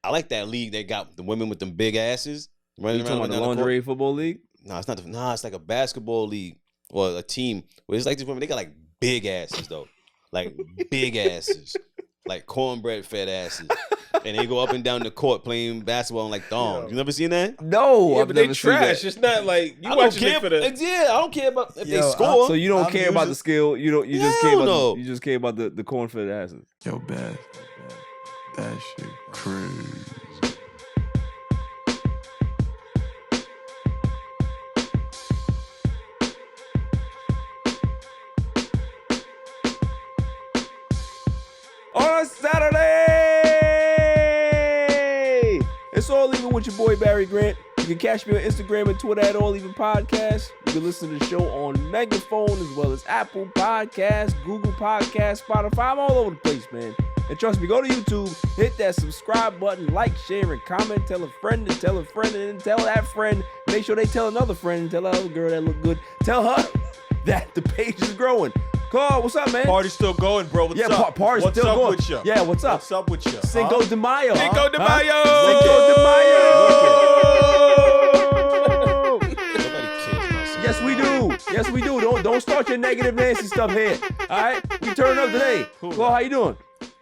I like that league. They got the women with them big asses running around. You talking about the lingerie football league? No, it's not. It's like a basketball league or a team where it's like these women. They got like big asses though, like big asses, like cornbread fed asses, and they go up and down the court playing basketball in like thongs. You never seen that? No, Yeah, I've but never they seen trash. that. It's not like you I don't watching care it for the. I don't care about if they score. So you don't care about the skill. You don't. You just care Hell about. no. You just care about the corn fed asses. Yo, Beth, that shit crazy. On a Saturday, it's All Even with your boy Barry Grant. You can catch me on Instagram and Twitter at All Even Podcast. You can listen to the show on Megaphone as well as Apple Podcasts, Google Podcasts, Spotify. I'm all over the place, man. And trust me, go to YouTube, hit that subscribe button, like, share, and comment. Tell a friend and tell a friend and then tell that friend. Make sure they tell another friend and tell that other girl that look good. Tell her that the page is growing. Carl, what's up, man? Party's still going, bro. What's up? Party's What's still up going. with you? Yeah, what's up? What's up with you? Cinco de Mayo. Cinco de Mayo. Cinco de Mayo. Nobody cares about something. Yes, we do. Yes, we do. Don't start your negative Nancy stuff here. All right, we turn up today. Cool. Carl, how you doing?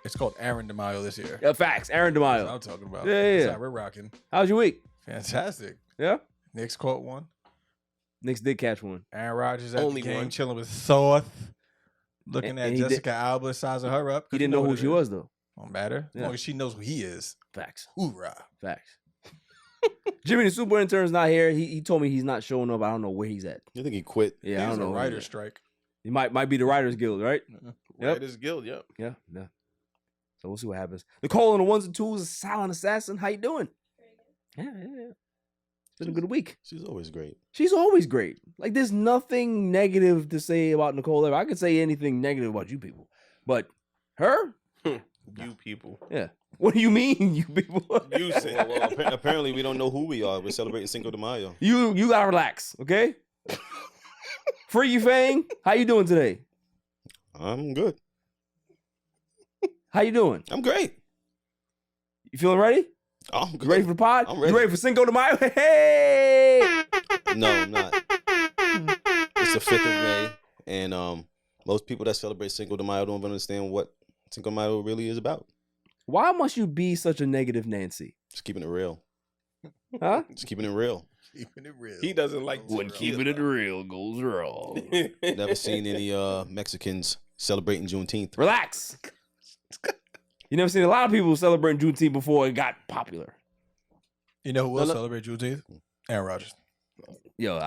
It's called Aaron DeMaio this year. Facts. Aaron That's what DeMaio. I'm talking about. Yeah. That's how we're rocking. How's your week? Fantastic. Yeah. Knicks caught one. Knicks did catch one. Aaron Rodgers at Only the game one. chilling with Thoth. Looking And at he did- Jessica Alba, sizing her up. He didn't know who what she it was is. though. Don't matter. As Yeah. long as she knows who he is. Facts. Hoorah. Facts. Jimmy the super intern's not here. He told me he's not showing up. I don't know where he's at. You think he quit? Yeah, I He's don't a know. writer's strike. He might be the Writers Guild, right? Yep. Writers Guild, yep. Yeah. So we'll see what happens. Nicole on the ones and twos, a silent assassin. How you doing? Yeah. It's been a good week. She's always great. She's always great. Like, there's nothing negative to say about Nicole ever. I could say anything negative about you people, but her, You people. yeah. What do you mean, you people? You say. Well, apparently we don't know who we are. We're celebrating Cinco de Mayo. You gotta relax, okay? Free you, Fang. How you doing today? I'm good. How you doing? I'm great. You feeling ready? I'm You good. ready for the pod? I'm ready. You ready for Cinco de Mayo? Hey! No, I'm not. It's the 5th of May, and most people that celebrate Cinco de Mayo don't understand what Cinco de Mayo really is about. Why must you be such a negative Nancy? Just keeping it real. Huh? Just keeping it real. Keeping it real. He doesn't like When keeping it real goes wrong. Never seen any Mexicans celebrating Juneteenth. Relax. You never seen a lot of people celebrating Juneteenth before it got popular. You know who will No. celebrate Juneteenth? Aaron Rodgers. Yo,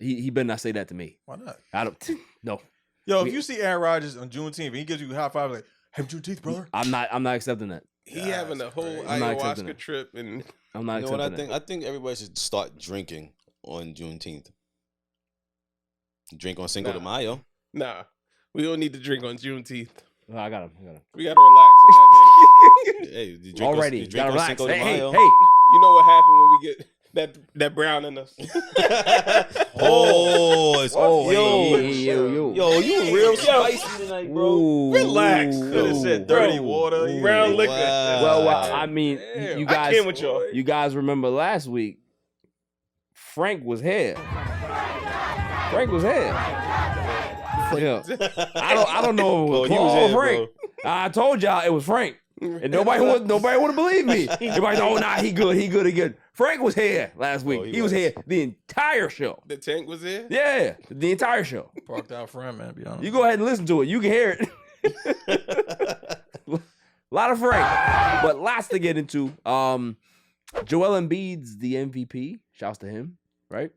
he better not say that to me. Why not? I don't. No, Yo, We- if you see Aaron Rodgers on Juneteenth and he gives you a high five like, "Happy Juneteenth, brother." I'm not accepting that. He having a whole crazy. I'm not accepting ayahuasca it. trip and I'm not You know what I accepting think? I think everybody should start drinking on Juneteenth. Drink on Cinco de Nah. Mayo. nah. We don't need to drink on Juneteenth. that. I got him. We gotta relax on that day. Hey, you drink Already, you drink gotta on relax. Cinco de Hey, hey, Mayo. hey. You know what happened when we get that brown in us? Oh, it's, Oh, yo, yo. you real spicy tonight, bro. Ooh, Relax. ooh, Could have said ooh. dirty Bro, water. ooh. Brown liquor. Well, I mean, Damn, you I guys, came with y'all. you guys remember last week? Frank was here. Frank was here. Yeah. I don't know. Bro, If he it was was Carl or here, Frank. I told y'all it was Frank, and nobody would believe me. Everybody, oh nah, he good. Frank was here last week. Oh, he he was was. here the entire show. The tank was there? Yeah, the entire show. Parked out front, man. Be honest. You go ahead and listen to it. You can hear it. A lot of Frank, but lots to get into. Joel Embiid's the MVP. Shouts to him, right?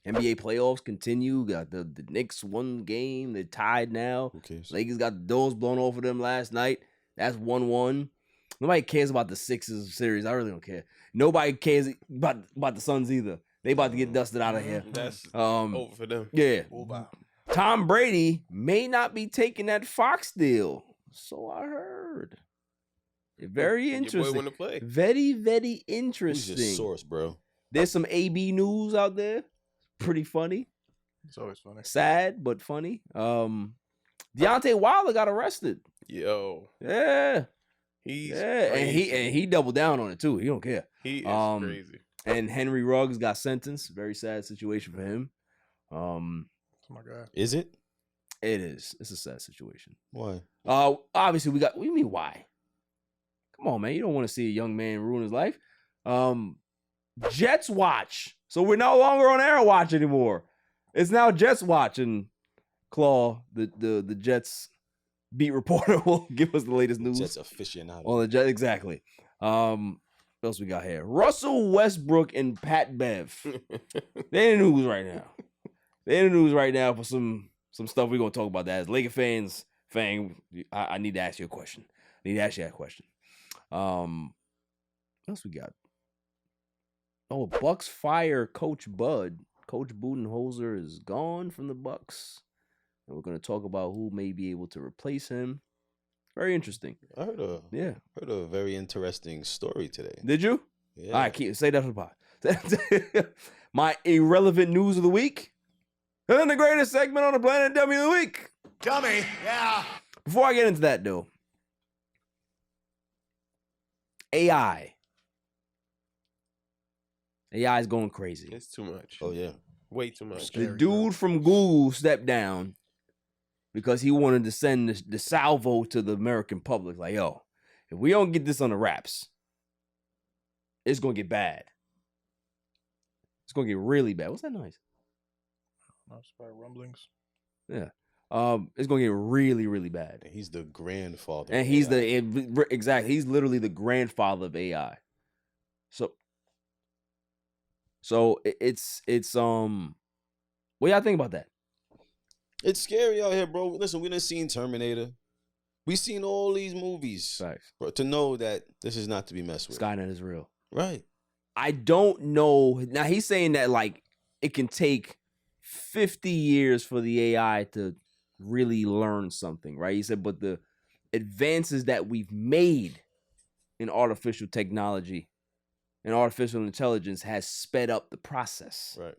NBA playoffs continue. Got the Knicks won game. They're tied now. Who cares? Lakers got the doors blown off of them last night. That's 1-1. Nobody cares about the Sixers series. I really don't care. Nobody cares about the Suns either. They about to get dusted out of here. That's Um, over for them. yeah. Wow. Tom Brady may not be taking that Fox deal. So I heard. Very Your boy interesting. want to play. Very, very Who's your interesting. source, bro? There's some AB news out there. Pretty funny. It's always funny. Sad, but funny. Deontay Wilder got arrested. Yo. Yeah. He's Yeah, crazy. and he doubled down on it too. He don't care. He is crazy. And Henry Ruggs got sentenced. Very sad situation for him. Oh my God. Is it? It is. It's a sad situation. Why? Obviously we got. What do you mean why? Come on, man. You don't want to see a young man ruin his life. Jets watch. So we're no longer on Air Watch anymore. It's now Jets watch, and Claw, the Jets beat reporter, will give us the latest news. Jets aficionado. On the Jets, exactly. What else we got here? Russell Westbrook and Pat Bev. They're in the news right now. They're in the news right now for some stuff we're gonna talk about. That as Laker fans, I need to ask you a question. I need to ask you that question. What else we got? Oh, Bucks fire Coach Bud. Coach Budenholzer is gone from the Bucks, and we're gonna talk about who may be able to replace him. Very interesting. I heard a very interesting story today. Did you? Yeah. All right, say that for the pod. My irrelevant news of the week. And then the greatest segment on the planet, Dummy of the Week. Dummy, yeah. Before I get into that, though, AI is going crazy. It's too much. Oh yeah. Way too much. The dude from Google stepped down because he wanted to send the salvo to the American public. Like, yo, if we don't get this on the wraps, it's going to get bad. It's going to get really bad. What's that noise? That's by rumblings. Yeah. It's going to get really, really bad. And he's the grandfather. And of he's AI. exactly. He's literally the grandfather of AI. So it's what y'all think about that? It's scary out here, bro. Listen, we done seen Terminator. We seen all these movies. Facts. Bro, to know that this is not to be messed with. Skynet is real. Right. I don't know. Now he's saying that like it can take 50 years for the AI to really learn something, right? He said, but the advances that we've made in artificial technology and artificial intelligence has sped up the process. Right.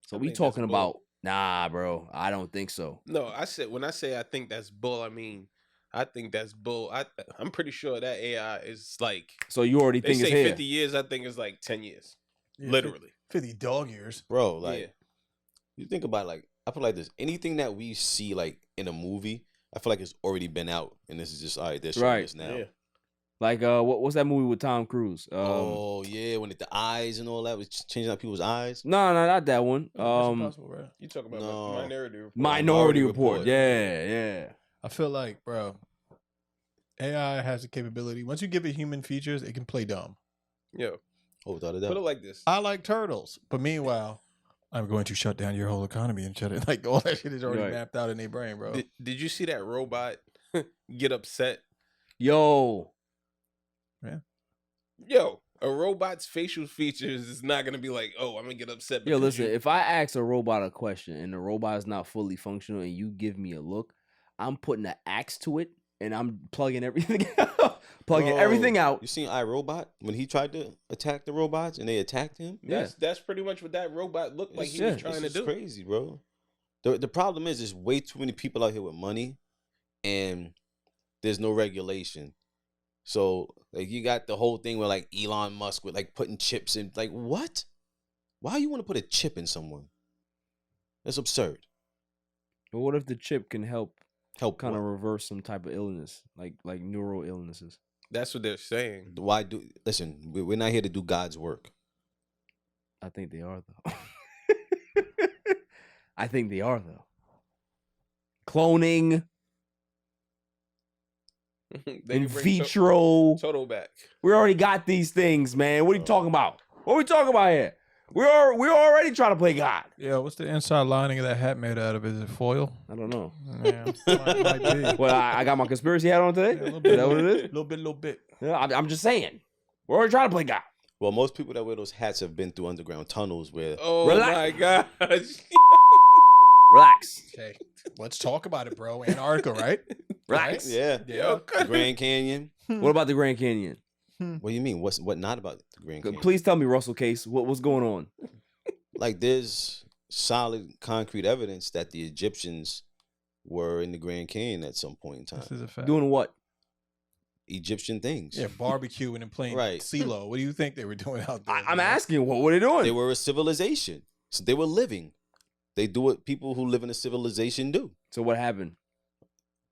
So I we think talking that's about, nah, bro, I don't think so. No, when I say I think that's bull, I mean I think that's bull. I'm pretty sure that AI is like, So you already they think it's say here. 50 years. I think it's like 10 years, Yeah, literally. 50 dog years. Bro, like Yeah. you think about like I feel like this. Anything that we see like in a movie, I feel like it's already been out. And this is just all right, they're showing Right. this now. Yeah. Like what's that movie with Tom Cruise? Oh yeah, when the eyes and all that was changing out people's eyes. No, not that one. Mission Impossible, right? You talk about No. Minority Report. Minority Report. Report. Yeah. I feel like, bro, AI has the capability. Once you give it human features, it can play dumb. Yo, Oh, without a put it doubt. like this. I like turtles, but meanwhile, I'm going to shut down your whole economy and shut it. Like all that shit is already Right. mapped out in their brain, bro. Did you see that robot get upset? Yo. Yo, a robot's facial features is not gonna be like, oh, I'm gonna get upset. Yo, because listen, you- if I ask a robot a question and the robot is not fully functional and you give me a look, I'm putting an axe to it and I'm plugging everything out. Plugging Bro, everything out. You seen iRobot when he tried to attack the robots and they attacked him? that's pretty much what that robot looked like It's he was shit. trying This to is do. crazy, bro. The problem is there's way too many people out here with money and there's no regulation. So like you got the whole thing with like Elon Musk with like putting chips in. Like what? Why you want to put a chip in someone? That's absurd. But what if the chip can help Help kind of what? reverse some type of illness, like neural illnesses? That's what they're saying. Why do listen? We're not here to do God's work. I think they are though. I think they are though. Cloning, They in can bring vitro. Toto back. We already got these things, man. What are you talking about? What are we talking about here? We're already trying to play God. Yeah, what's the inside lining of that hat made out of? Is it foil? I don't know. Yeah, might be. Well, I got my conspiracy hat on today. Yeah, a little Is bit, that what it is? Little bit. Yeah, I'm just saying. We're already trying to play God. Well, most people that wear those hats have been through underground tunnels where Oh Relax. my gosh. Relax. Okay, let's talk about it, bro. Antarctica, right? Relax. yeah, Yeah. the Grand Canyon. What about the Grand Canyon? What do you mean? What not about the Grand Canyon? Please tell me, Russell Case, what's going on? Like there's solid concrete evidence that the Egyptians were in the Grand Canyon at some point in This time. is a fact. Doing what? Egyptian things. Yeah, barbecuing and playing Right. CeeLo. What do you think they were doing out there? I'm asking, what were they doing? They were a civilization. So they were living. They do what people who live in a civilization do. So what happened?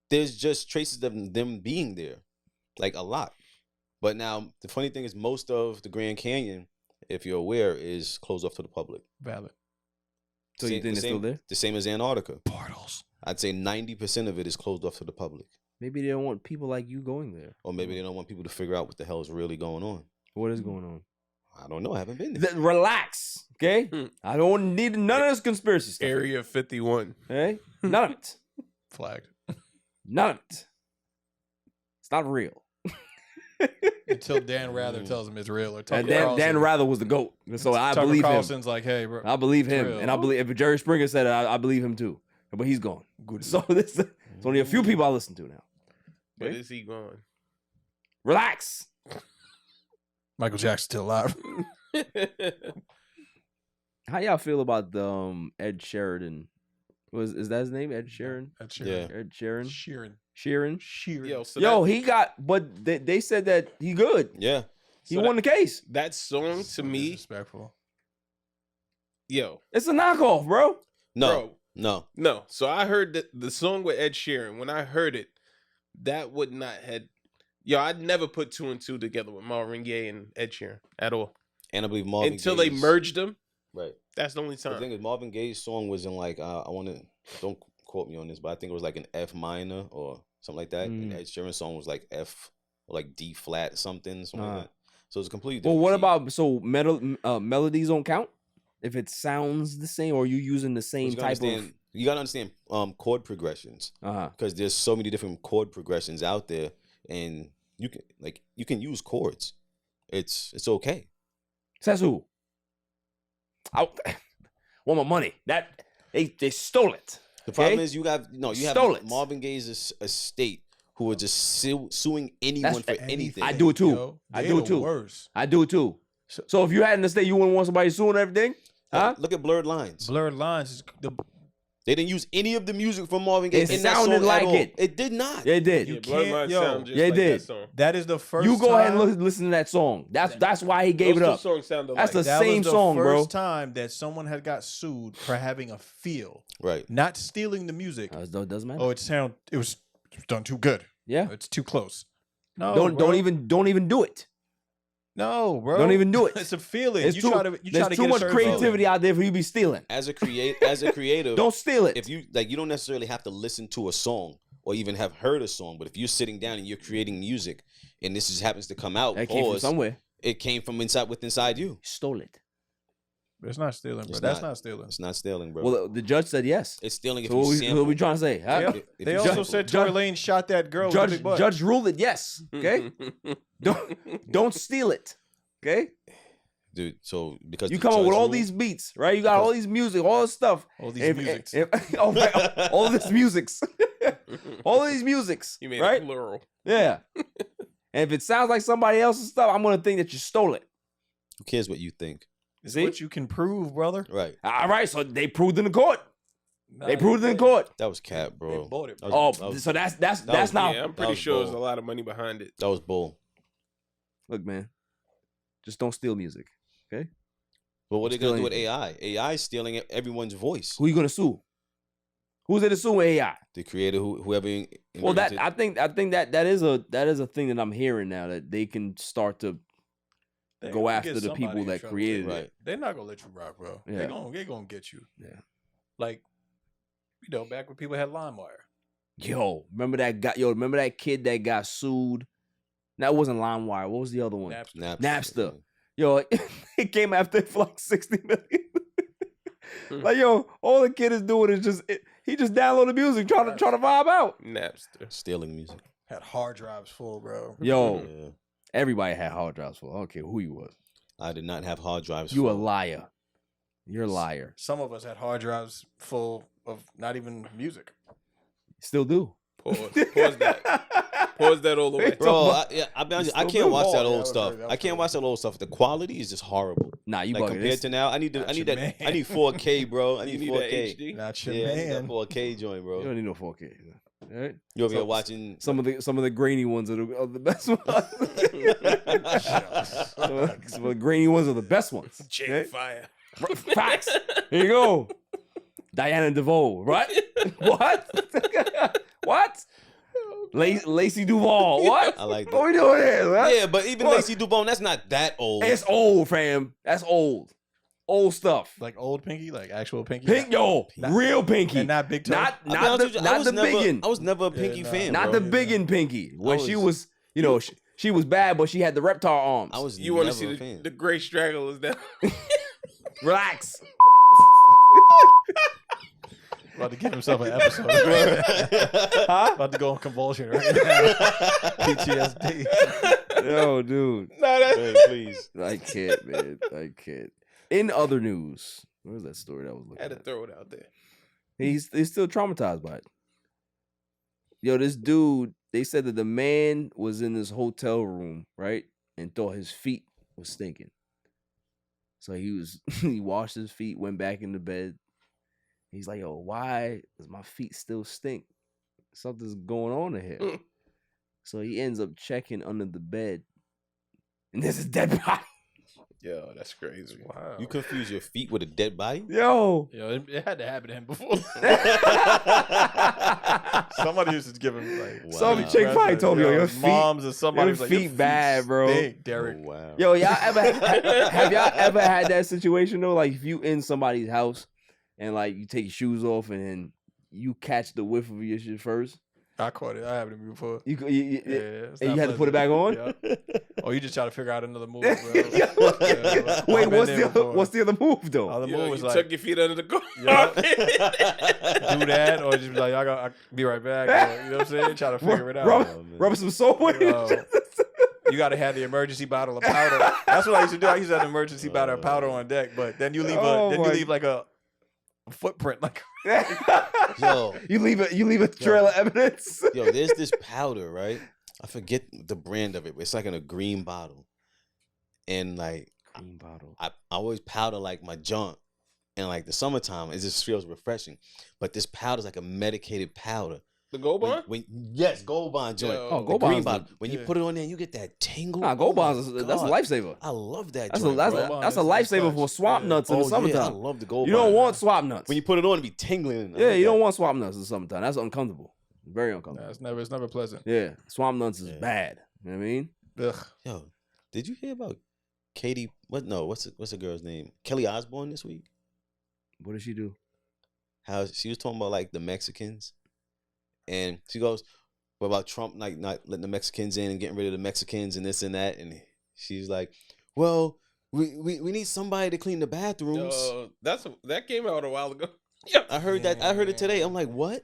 There's just traces of them being there, like a lot. But now the funny thing is, most of the Grand Canyon, if you're aware, is closed off to the public. Valid. So you think they're still there? The same as Antarctica. Portals. I'd say 90% of it is closed off to the public. Maybe they don't want people like you going there. Or maybe they don't want people to figure out what the hell is really going on. What is going on? I don't know. I haven't been there. Relax, okay? I don't need none of this conspiracy stuff. Area 51. Okay? None of it. Flagged. None of it. It's not real. Until Dan Rather tells him it's real. Or Tucker And Dan Carlson. Rather was the GOAT. So I Tucker believe him. Carlson's like, hey, bro. I believe him. real. And I believe if Jerry Springer said it, I believe him too. But he's gone. Good. So it's only a few people I listen to now. But Okay. is he going? Relax. Michael Jackson's still alive. How y'all feel about the Ed Sheridan? Is that his name? Ed Sheeran? Ed Sheeran. Yeah. Ed Sheeran? Sheeran. Sheeran? Sheeran. Yo, so Yo, that, he got, but they said that he good. Yeah. He so won the case. that song to me, Disrespectful. yo, It's a knockoff, bro. No. bro, No. no. So I heard the song with Ed Sheeran. When I heard it, that would not had. Yo, I'd never put two and two together with Marvin Gaye and Ed Sheeran at all And I believe Marvin until they Gaye's- merged them. Right. That's the only The thing time. is, Marvin Gaye's song was in like, I want to, don't quote me on this, but I think it was like an F minor or something like that. And Ed Sheeran's song was like F, or like D flat something like that. So it's completely Well, different. what key. about melodies don't count if it sounds the same or you using the But same you gotta type understand, you gotta understand chord progressions, of because there's so many different chord progressions out there, and you can use chords. It's okay. Says who? I want my money. That they stole it. The problem Okay? is you have Stole it. Marvin Gaye's estate who are just suing anyone for anything. I do it too. Yo, I they do the it too. Worst. I do it too. So if you had in the state, you wouldn't want somebody suing everything, huh? Look at Blurred Lines. Blurred Lines is the They didn't use any of the music from Marvin Gaye It in that sounded song like at all. it. It did not. They did. You Yeah, can't- Bloodline yo, sound just they like did. that song. that is the first. You go ahead and time- listen to that song. That's why he gave Those it two up. songs sounded That's like the That same was the song, bro. first time that someone had got sued for having a feel, Right. not stealing the music. It doesn't matter. Oh, it was done too good. Yeah. It's too close. No, Don't bro. even do it. No, bro. Don't even do it. It's a feeling. There's You too, try to there's get too a much certain creativity feeling. out there for you to be stealing. As a creative, Don't steal it. if you you don't necessarily have to listen to a song or even have heard a song, but if you're sitting down and you're creating music and this just happens to come out, That came from somewhere. it came from inside you. You stole it. It's not stealing, bro. It's That's not. not stealing. It's not stealing, bro. Well, the judge said yes. It's stealing if So you what we sample. trying to say? Huh? They, If they you also sample. said Judge- Tory Lane shot that girl with a big butt. Judge ruled it yes. Okay. don't steal it. Okay. Dude, so because You the come up judge with all ruled- these beats, right? You got all these music, all this stuff. All these If- musics. all right, all this musics. all these musics. You made right? it plural. Yeah. And if it sounds like somebody else's stuff, I'm gonna think that you stole it. Who cares what you think? It's See? what you can prove, brother. Right. All right, so they proved in the court. They Nah, proved it in court. That was cap, They bro. bought it. That bro. was- Oh, that was- so that's was- not. Yeah, I'm that pretty was sure there's a bold. lot of money behind it. That was bull. Look, man, just don't steal music. But what are they gonna do with Stealing- AI? AI is stealing everyone's voice. Who you gonna sue? Who's it to sue with AI? The creator, whoever. Well, that invented- I think that is a thing that I'm hearing now, that they can start to They go gonna after get the somebody people in that trouble. created Right. it. They're not gonna let you rock, bro. Yeah. They're gonna get you. Yeah. Like, back when people had LimeWire. Yo, remember that kid that got sued? That wasn't LimeWire. What was the other one? Napster. Napster. Yo, it came after it for like 60 million. Like, yo, all the kid is doing is he just downloaded music, trying to vibe out. Napster. stealing music. Had hard drives full, bro. Yo, Yeah. everybody had hard drives full. I don't care who you was. I did not have hard drives. You a full. liar. You're a liar. Some of us had hard drives full of not even music. Still do. Pause that. Pause that all the way. Bro, I'll be honest, I still can't do? watch that Oh, yeah, old that was stuff. crazy. That I was can't crazy. watch that old stuff. The quality is just horrible. Nah, you Like bugging. compared to now, I need Not your man. 4K, bro. I You need need that 4K. HD. Not your Yeah, I need that man. 4K joint, You bro. don't need no 4K. Right? You over here watching Some of the grainy ones are the best ones. Some of the grainy ones are the best ones. Jake Okay? Fire. Facts. Here you go. Diana DeVoe. What? What? What? Lacey Duvall. What? I like that. What we doing here? What? Yeah, but even Lacey Dubon, that's not that old. It's old, fam. That's old. Old stuff. Like old Pinky, like actual Pinky. Pink, yo, Not- real Pinky. and not Big Toe. Not I'll be honest with you, I was the never- biggin. I was never a Pinky Yeah, nah. fan. Not bro. the biggin Pinky. When she was- was, you know, she was bad, but she had the reptile arms. I was You want to never see a fan. the gray stragglers down? Relax. About to give himself an episode. Huh? About to go on convulsion right now. PTSD. Yo, dude. No, that's Hey, please. I can't, man. I can't. In other news, where's that story that I was looking had to at? throw it out there. He's still traumatized by it. Yo, this dude, they said that the man was in this hotel room, right? And thought his feet was stinking. So he washed his feet, went back into bed. He's like, yo, why does my feet still stink? Something's going on in here. So he ends up checking under the bed. And there's a dead body. Yo, that's crazy. Wow. You confuse your feet with a dead body? Yo. Yo, it had to happen to him before. Somebody used to give him like Some chick probably told me, yo, your feet- moms or somebody your was like, feet bad, bro. Stink, Oh, Derek. wow. Yo, have y'all ever had that situation though? Like if you in somebody's house and like you take your shoes off and then you catch the whiff of your shit first. I caught it. I haven't even before. You It's and not you had to put it back pleasant. on? Yeah. Oh, you just try to figure out another move, bro. Wait, I've been there before. what's the other move though? Other Yo, move you was took like your feet under the car. Yeah. do that, or just be like, I'll be right back. Or, you know what I'm saying? Try to figure it out. Rub some soap with it. Yo, you got to have the emergency bottle of powder. That's what I used to do. I used to have an emergency bottle of powder on deck, but then you leave you leave like a footprint, like Yo, you leave a trail of evidence. yo, there's this powder, right? I forget the brand of it, but it's like in a green bottle. And like Green bottle. I always powder like my junk. And like the summertime, it just feels refreshing. But this powder is like a medicated powder. The Gold Bond? Yes, Gold Bond joint. Yo. Oh, The Gold green Bond's bottle. the- When you yeah. put it on there, you get that tingle. Nah, Gold Oh my Bonds that's a God. lifesaver. I love that That's joint, a bro. that's a lifesaver for swamp nuts in the Oh, summertime. yeah, I love the Gold You Bond. don't want swamp nuts. When you put it on, it be tingling. I Yeah, love you don't that. want swamp nuts in the summertime. That's uncomfortable. Very uncomfortable. it's never pleasant. Yeah, swamp nuts is Yeah. bad. You know what I mean? Ugh. Yo, did you hear about Katie? What's the girl's name? Kelly Osbourne this week. What did she do? How she was talking about like the Mexicans, and she goes, "What about Trump like not letting the Mexicans in and getting rid of the Mexicans and this and that?" And she's like, "Well, we need somebody to clean the bathrooms." Yo, that came out a while ago. Yo, I heard that. I heard it today. I'm like, what? she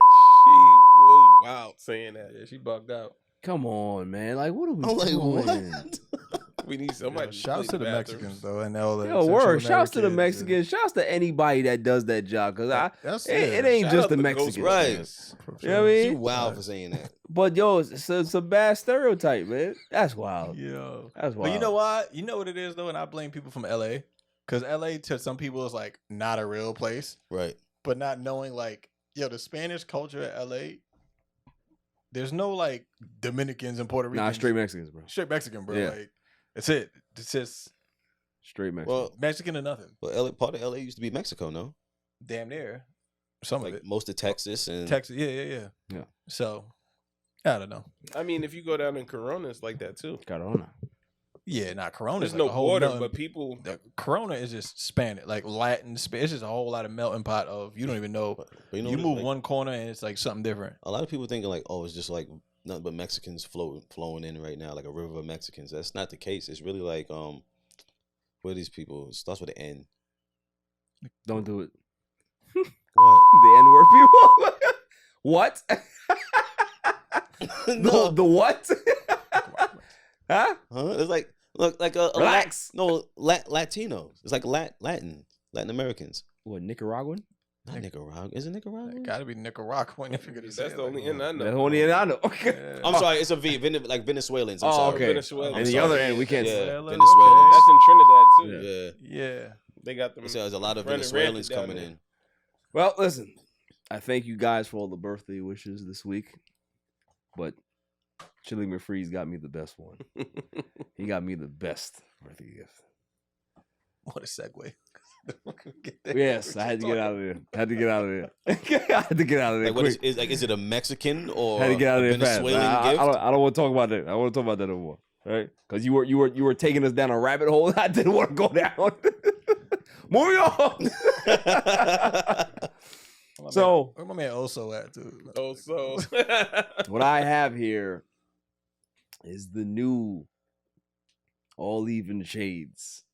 was wild saying that. Yeah, she bugged out. Come on, man. Like, what are we I'm like, doing? what? We need somebody. Shouts to clean the bathrooms. Mexicans though, and all the Yo, Central word. Shouts to the Americans Mexicans. Shouts to anybody that does that job. Because it and- ain't Shout just out the to Mexicans. Right. You know what I She mean? wild for saying that. But yo, it's a bad stereotype, man. That's wild. Yeah. That's wild. But you know what? You know what it is though, and I blame people from LA. Because LA to some people is like not a real place. Right. But not knowing like, yo, the Spanish culture at LA, there's no like Dominicans and Puerto Ricans. Nah, straight Mexicans, bro. Straight Mexican, bro. Yeah. Like that's it. It's just Straight Mexicans. Well, Mexican or nothing. part of LA used to be Mexico, no? Damn near. Some Like of it. most of Texas and Texas. Yeah. Yeah. So I don't know. I mean, if you go down in Corona, it's like that too. Corona. Yeah, not Corona. There's Like no a whole water, nother- but people. the Corona is just Spanish, like Latin. It's just a whole lot of melting pot of you don't even know. But you know You what, move like, one corner and it's like something different. a lot of people thinking like, oh, it's just like nothing but Mexicans flowing in right now, like a river of Mexicans. That's not the case. It's really like what are these people? It starts with an N. Don't do it. What? The N-word people. What? No. The what? Huh? Huh? It's like like a Relax. Latinos. It's like Latin Americans. What, Nicaraguan? Not Nicaragua. Is it Nicaragua? It gotta be Nicaraguan if you're gonna say That's it the like only that. end I know. That's only in I know. Okay. Yeah. I'm sorry. It's a V. Like Venezuelans. I'm Oh, sorry. okay. Venezuela. And the sorry. other end, we can't. Yeah, Venezuela, Venezuelans. That's in Trinidad too. Yeah. Yeah. They got them. So there's a lot of running Venezuelans rampant down coming there. in. Well, listen. I thank you guys for all the birthday wishes this week. but Chili McFreeze got me the best one. He got me the best birthday gift. What a segue. Yes, I had to get out of there. I had to get out of there. I had to get out of there. Like, what is it a Mexican or I had to get out a of there fast. Venezuelan gift? I don't want to talk about that. I don't want to talk about that no more. Right? Because you were taking us down a rabbit hole. I didn't want to go down. Moving on. So where my man Oso at, dude? Oso. What I have here is the new all even shades.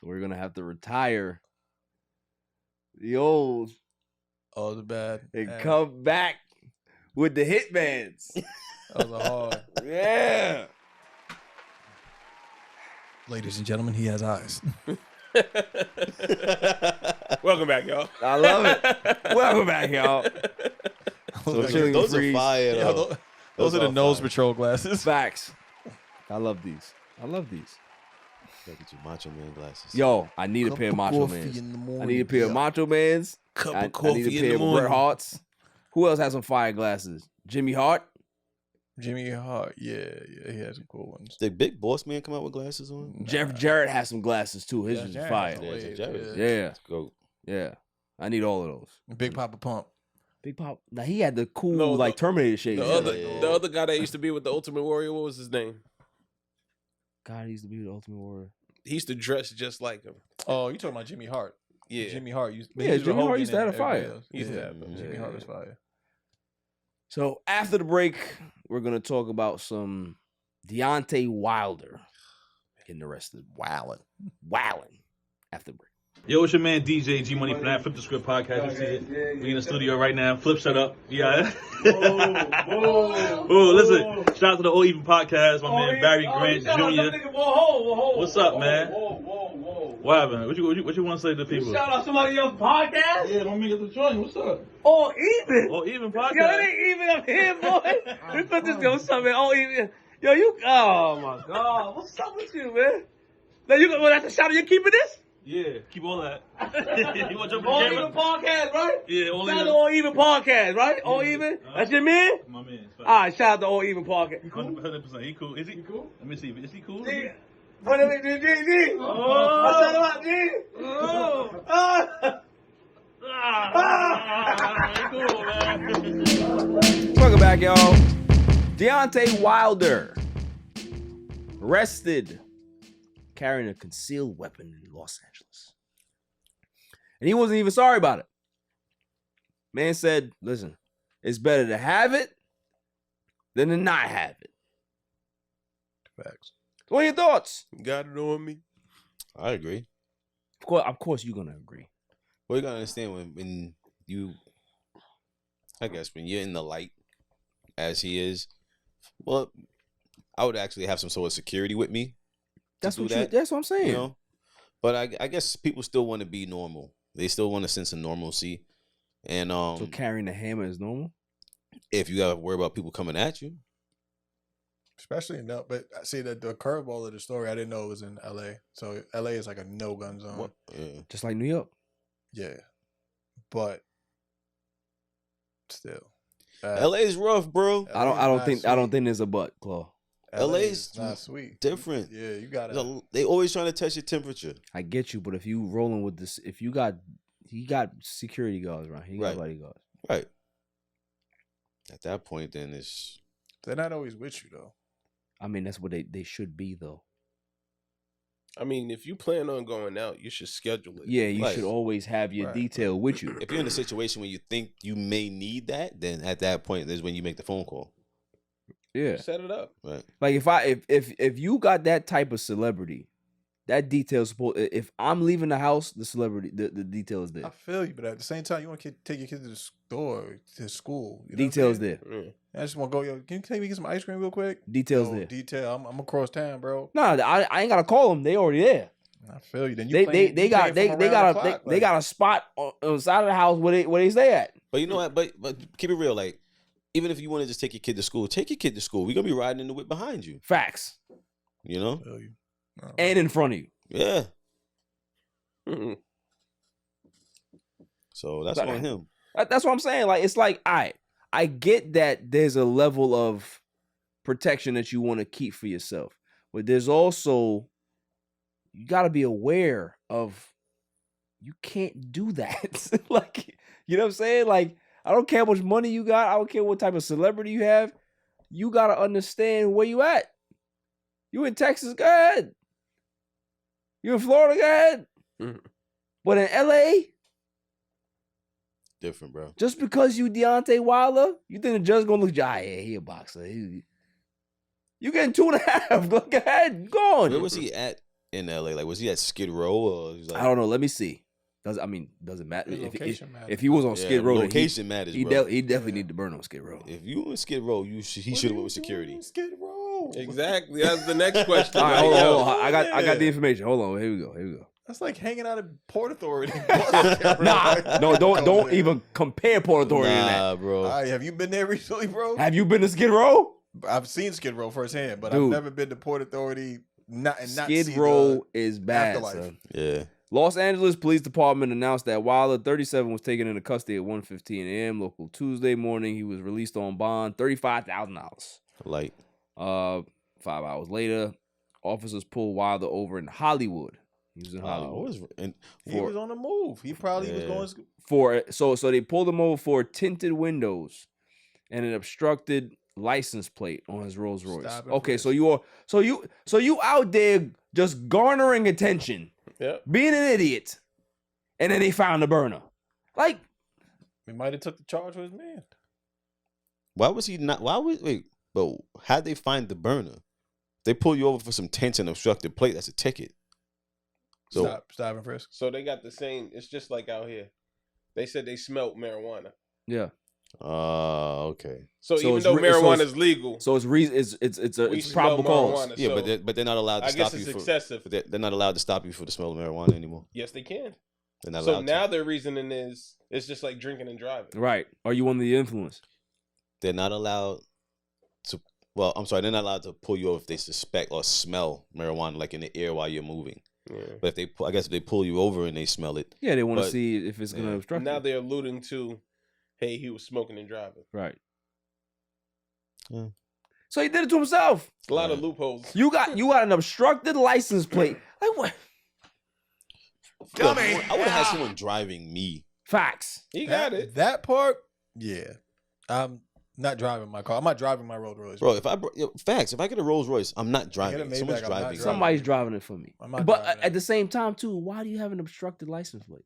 So we're gonna have to retire the old Oh, the bad. and come back with the Hitmans. That was a hard. Yeah. Ladies and gentlemen, he has eyes. Welcome back, y'all. I love it. Welcome back, y'all. So Chili Those are McFreeze. fire. Yeah, though. those are the nose patrol glasses. Facts. I love these. I love these. Gotta get you Macho Man glasses. Yo, I need a pair of Macho Mans. I need a pair of Macho Mans. Cup I of coffee need a in pair the of Bret morning. Harts. Who else has some fire glasses? Jimmy Hart. Jimmy Hart, yeah, he has some cool ones. Did Big Boss Man come out with glasses on? Jeff Jarrett has some glasses too. His Jeff is Jarrett fire. has Yeah, Jeff Jarrett. Yeah, Let's go. yeah. I need all of those. Big Papa Pump. Big Pop. Now he had the cool No, like Terminator shades. The other guy that used to be with the Ultimate Warrior, what was his name? God, he used to be the Ultimate Warrior. He used to dress just like him. Oh, you talking about Jimmy Hart? Yeah. Jimmy Hart. Yeah, Jimmy Hart used to have a fire. He used to have them. Jimmy Hart was fire. So after the break, we're gonna talk about some Deontay Wilder getting arrested. Wildin'. After the break. Yo, it's your man DJ G Money from that Flip the Script podcast. You see it? We in the studio right now. Flip, shut up. Yeah. Oh, listen. Shout out to the All Even podcast. My man Barry Grant Jr. What's up, man? What happened? What you want to say to the people? Shout out somebody else's podcast. Yeah, don't get the joint. What's up? All even. All Even podcast. Yo, it ain't even up here, boy. We put this yo something. All even. Yo, you. Oh my God. What's up with you, man? Now you. Well, that's a shout out. You keeping this? Yeah, keep all that. You want to jump All in the even camera? podcast, right? Yeah, all Shout out even. to All Even podcast, right? All even. That's your man. My man. All right, shout out to All Even podcast. 100%. He cool. Is he cool? Let me see. Is he cool? G. What is it, G? What's that about, G? Welcome back, y'all. Deontay Wilder arrested carrying a concealed weapon in Los Angeles. And he wasn't even sorry about it. Man said, listen, it's better to have it than to not have it. Facts. What are your thoughts? Got it on me. I agree. Of course you're going to agree. Well, you gotta understand when you, I guess, when you're in the light, as he is, well, I would actually have some sort of security with me. That's what I'm saying. You know, but I guess people still want to be normal. They still want a sense of normalcy, and So carrying a hammer is normal? if you gotta worry about people coming at you, Especially in that, but I see that the curveball of the story, I didn't know it was in LA. So LA is like a no gun zone. yeah. Just like New York. Yeah. But still. LA's rough, bro. I don't think there's a but, Claw. LA's not sweet. different. Yeah, you gotta. They always trying to test your temperature. I get you, but if you rolling with this, if you got, he got security guards, right? He got Right. bodyguards. Right. At that point, then it's They're not always with you though. I mean, that's what they should be, though. I mean, if you plan on going out, you should schedule it. Yeah, you Right. should always have your Right. detail with you. if you're in a situation where you think you may need that, then at that point is when you make the phone call. Yeah, Set it up. Right. like if you got that type of celebrity, that detail support. If I'm leaving the house, the celebrity, the detail is I there. feel you, but at the same time, you want to take your kids to the store, to school. You know what I'm Details saying? there. Yeah. I just want to go. Yo, can you take me get some ice cream real quick? Details Yo, there. Detail. I'm across town, bro. No, I ain't gotta call them. They already there. I feel you. Then you They playing- they you got playing they from they around got the a clock, they like- got a spot on the side of the house where they stay at. But you know what? But keep it real. Like, even if you want to just take your kid to school, take your kid to school. We're gonna be riding in the whip behind you. Facts. You know? I feel you. And in front of you. Yeah. Mhm. So that's But- on him. That's what I'm saying. Like, it's like, all right, I get that there's a level of protection that you want to keep for yourself, but there's also, you got to be aware of, you can't do that. Like, you know what I'm saying? Like, I don't care how much money you got. I don't care what type of celebrity you have. You got to understand where you at. You in Texas, go ahead. You in Florida, go ahead. But in LA, different, bro. just because you Deontay Wilder, you think the judge gonna look at you, yeah, he a boxer. You getting 2.5. Go ahead, go on. Where was he at in LA? Like, was he at Skid Row or? He's like, I don't know. Let me see. Doesn't matter. Location matters. If he was on Skid Row, location matters, he bro. definitely need to burn on Skid Row. If you in Skid Row, he should have went with security. Skid Row. Exactly. That's the next question. All right, hold Yo, on. I got the information. Hold on. Here we go. That's like hanging out at Port Authority. No, don't even compare Port Authority to that. Nah, bro. Have you been there recently, bro? Have you been to Skid Row? I've seen Skid Row firsthand, but Dude. I've never been to Port Authority. Skid Row is bad, afterlife. son. Yeah. Los Angeles Police Department announced that Wilder, 37, was taken into custody at 1:15 a.m. local Tuesday morning. He was released on bond, $35,000. Like, 5 hours later, officers pulled Wilder over in Hollywood. He was in Hollywood. He was on the move. He probably was going. So they pulled him over for tinted windows and an obstructed license plate on his Rolls Royce. Okay, so you out there just garnering attention, being an idiot, and then they found the burner. Like, he might have took the charge with his man. why was he not? But how'd they find the burner? They pull you over for some tense and obstructed plate. That's a ticket. So Stop and frisk. So they got the same. It's just like out here. They said they smelt marijuana. yeah. Okay. So even it's though marijuana it's is legal, So it's probable cause. marijuana. Yeah, So but they're not allowed to I stop guess you it's for. excessive. They're not allowed to stop you for the smell of marijuana anymore. Yes, they can. They're not So allowed now to. their reasoning is it's just like drinking and driving. Right. Are you under the influence? They're not allowed to. Well, I'm sorry. They're not allowed to pull you over if they suspect or smell marijuana, like in the air while you're moving. Yeah. But I guess if they pull you over and they smell it. Yeah, they want to But- see if it's going to obstruct. Now you. they're alluding to, hey, he was smoking and driving. Right. Yeah. So he did it to himself. It's a lot of loopholes. You got an obstructed license plate. Like what? Dummy. I would have had someone driving me. Facts. He got it. That part, yeah. I'm not driving my car. I'm not driving my Rolls Royce. Bro, facts. If I get a Rolls Royce, I'm not driving. Maybach, Someone's I'm not driving. driving. Somebody's driving it for me. I'm not But driving at it. the same time, too, why do you have an obstructed license plate?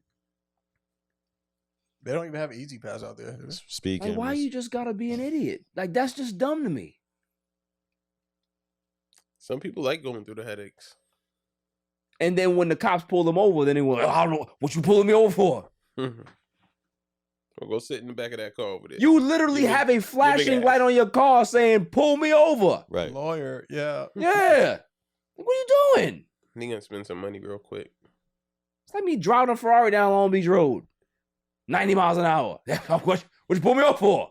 They don't even have Easy Pass out there. Speed Like, why cameras. you just gotta be an idiot? Like, that's just dumb to me. Some people like going through the headaches. And then when the cops pull them over, then they were like, I don't know what you pulling me over for. Or go sit in the back of that car over there. You literally have a flashing light on your car saying, pull me over. Right. Lawyer, yeah. Yeah. What are you doing? He gonna spend some money real quick. It's like me driving a Ferrari down Long Beach Road. 90 miles an hour. What you pull me over for?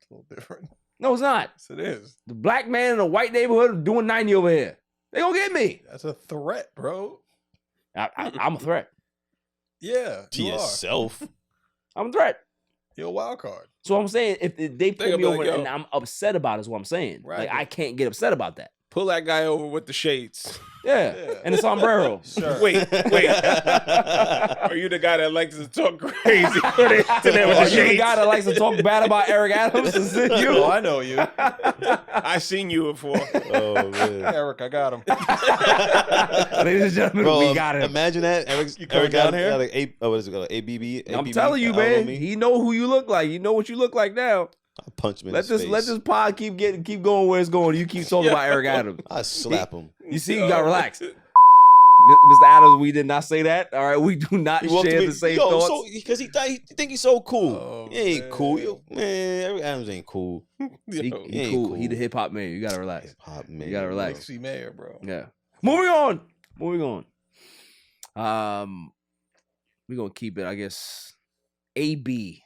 It's a little different. No, it's not. Yes, it is. The black man in a white neighborhood doing 90 over here. They gonna get me. That's a threat, bro. I'm a threat. Yeah. To you are. yourself. I'm a threat. You're a wild card. So I'm saying if they pull gonna me be over like, yo. and I'm upset about it, is what I'm saying. Right. Like I can't get upset about that. Pull that guy over with the shades. Yeah. And the sombrero. Sure. Wait. Are you the guy that likes to talk crazy? Put it to them with Are the you the shades. guy that likes to talk bad about Eric Adams? Is it you? Oh, I know you. I seen you before. Oh man. Eric, I got him. Ladies and gentlemen, Bro, we got him. Imagine that. You coming down here? Like what is it called? ABB. I'm telling you, man. He know who you look like. You know what you look like now. I'll punch him in Let his face. this pod keep going where it's going. You keep talking about Eric Adams. I slap him. You see, you gotta relax. Mr. Adams, we did not say that. All right, we do not He walked share to me, the same yo, thoughts. so because he think he's so cool. Oh, he ain't man. cool. Yo, man, Eric Adams ain't cool. he Yo, ain't cool. cool. He the hip hop man. You gotta relax. Hop, man. You gotta relax. See Mayor, bro. Yeah. Moving on. We're gonna keep it, I guess. AB.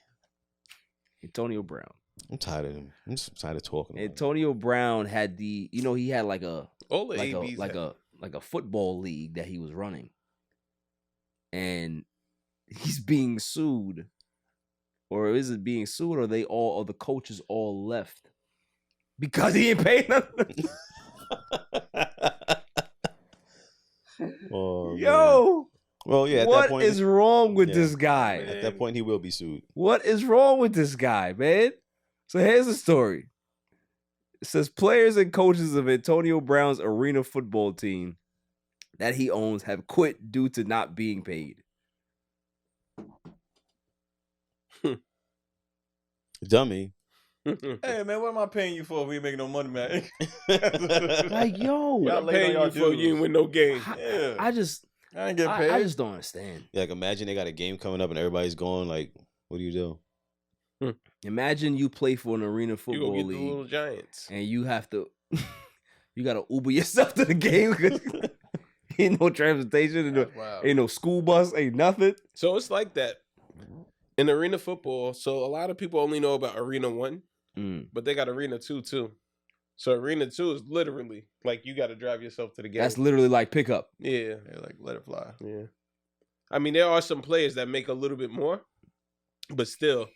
Antonio Brown. I'm tired of him. I'm just tired of talking. About him. Antonio Brown had he had like a All the ABs like a football league that he was running. And he's being sued or is it being sued, or or the coaches all left because he ain't paying them? Oh, Yo, man. Well, yeah. At what that point, is wrong with yeah. this guy? At that point, he will be sued. What is wrong with this guy, man? So here's the story. It says players and coaches of Antonio Brown's arena football team that he owns have quit due to not being paid. Dummy. Hey man, what am I paying you for if we ain't making no money, man? Like, yo, Y'all I'm late paying on y'all you for you dues. ain't win no game. Yeah. I just ain't getting paid. I just don't understand. Yeah, like imagine they got a game coming up and everybody's going. Like, what do you do? Imagine you play for an arena You football gonna get the league little Giants. and you have to you gotta Uber yourself to the game because ain't no transportation, ain't no, That's wild. ain't no school bus, ain't nothing. So it's like that in arena football. So a lot of people only know about Arena 1, but they got Arena 2 too. So Arena 2 is literally like you got to drive yourself to the game. That's literally like pickup. Yeah. Yeah, like let it fly. Yeah. I mean, there are some players that make a little bit more, but still,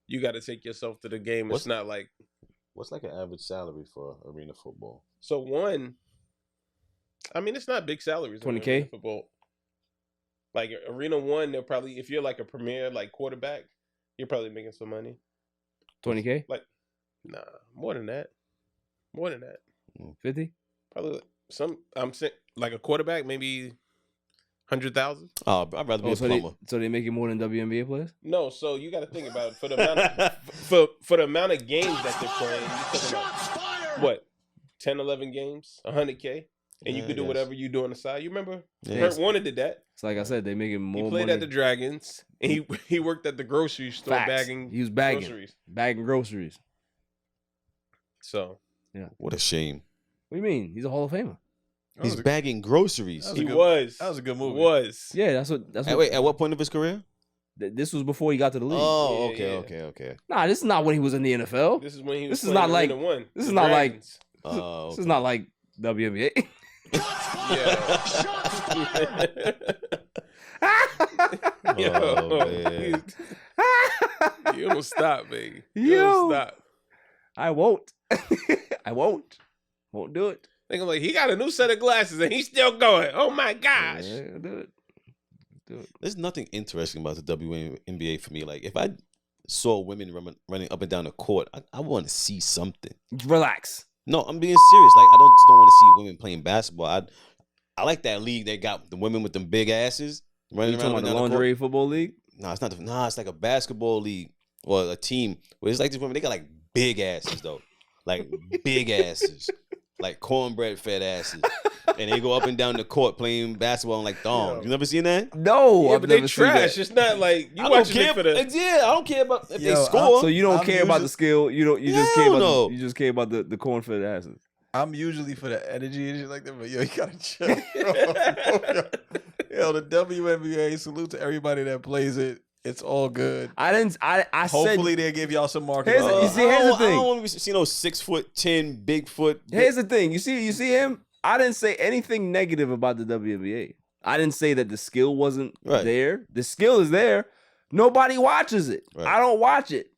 you got to take yourself to the game. What's- It's not like What's like an average salary for arena football? so one. I mean, it's not big salaries. in 20K? arena football. Like Arena 1, they're probably if you're like a premier like quarterback, you're probably making some money. 20K? Like, nah, more than that. More than that. 50? Probably some. I'm saying like a quarterback, maybe 100,000. Oh, I'd rather be Oh, a plumber. so they make it more than WNBA players? No, so you got to think about it for the amount of, for the amount of games that they're playing. You're talking about what 10, 11 games, 100K, and you Yeah, can do I whatever you do on the side. You remember Yeah. Kurt Warner did that. It's like I said, they making more He played money. at the Dragons, and he worked at the grocery store Facts. bagging. He was bagging. groceries. Bagging groceries. So What a shame. What do you mean? He's a Hall of Famer. That He's was a- bagging groceries. That he good- was. that was a good movie. Was. Yeah, that's what. Wait, at what point of his career? This was before he got to the league. Oh, Yeah, okay, yeah. okay. Nah, this is not when he was in the NFL. This is when he was. This is playing not like- Arena 1. this the is not like- Dragons. Oh, This is not like WNBA. Oh, man. You don't stop, baby. You Yo. don't stop. I won't. I won't. Won't do it. Think I'm like, he got a new set of glasses and he's still going. Oh my gosh. Yeah, I'll do it. Do it. There's nothing interesting about the WNBA for me. Like, if I saw women running up and down the court, I want to see something. Relax. No, I'm being serious. Like, I just don't want to see women playing basketball. I like that league. They got the women with them big asses running You around talking up about and the down the court. lingerie football league? No, it's not. It's like a basketball league or a team where it's like these women. They got like big asses though, like big asses, like cornbread fed asses, and they go up and down the court playing basketball and like thongs. You never seen that? No, Yeah, I've but they never seen that. trash. It's not like you I don't watching care. it for the. Yeah, I don't care about if they Yo, score. So you don't I'm care about the usually- skill. You don't. You just care Hell about. no. You just care about the corn fed asses. I'm usually for the energy and shit like that, but yo, you gotta chill. Yo, the WNBA, salute to everybody that plays it. It's all good. I didn't. I Hopefully said. they'll give y'all some market. Here's value. you see, here's the I thing. don't want to see no 6'10", Bigfoot. Here's the thing. You see him. I didn't say anything negative about the WNBA. I didn't say that the skill wasn't Right. there. The skill is there. Nobody watches it. Right. I don't watch it.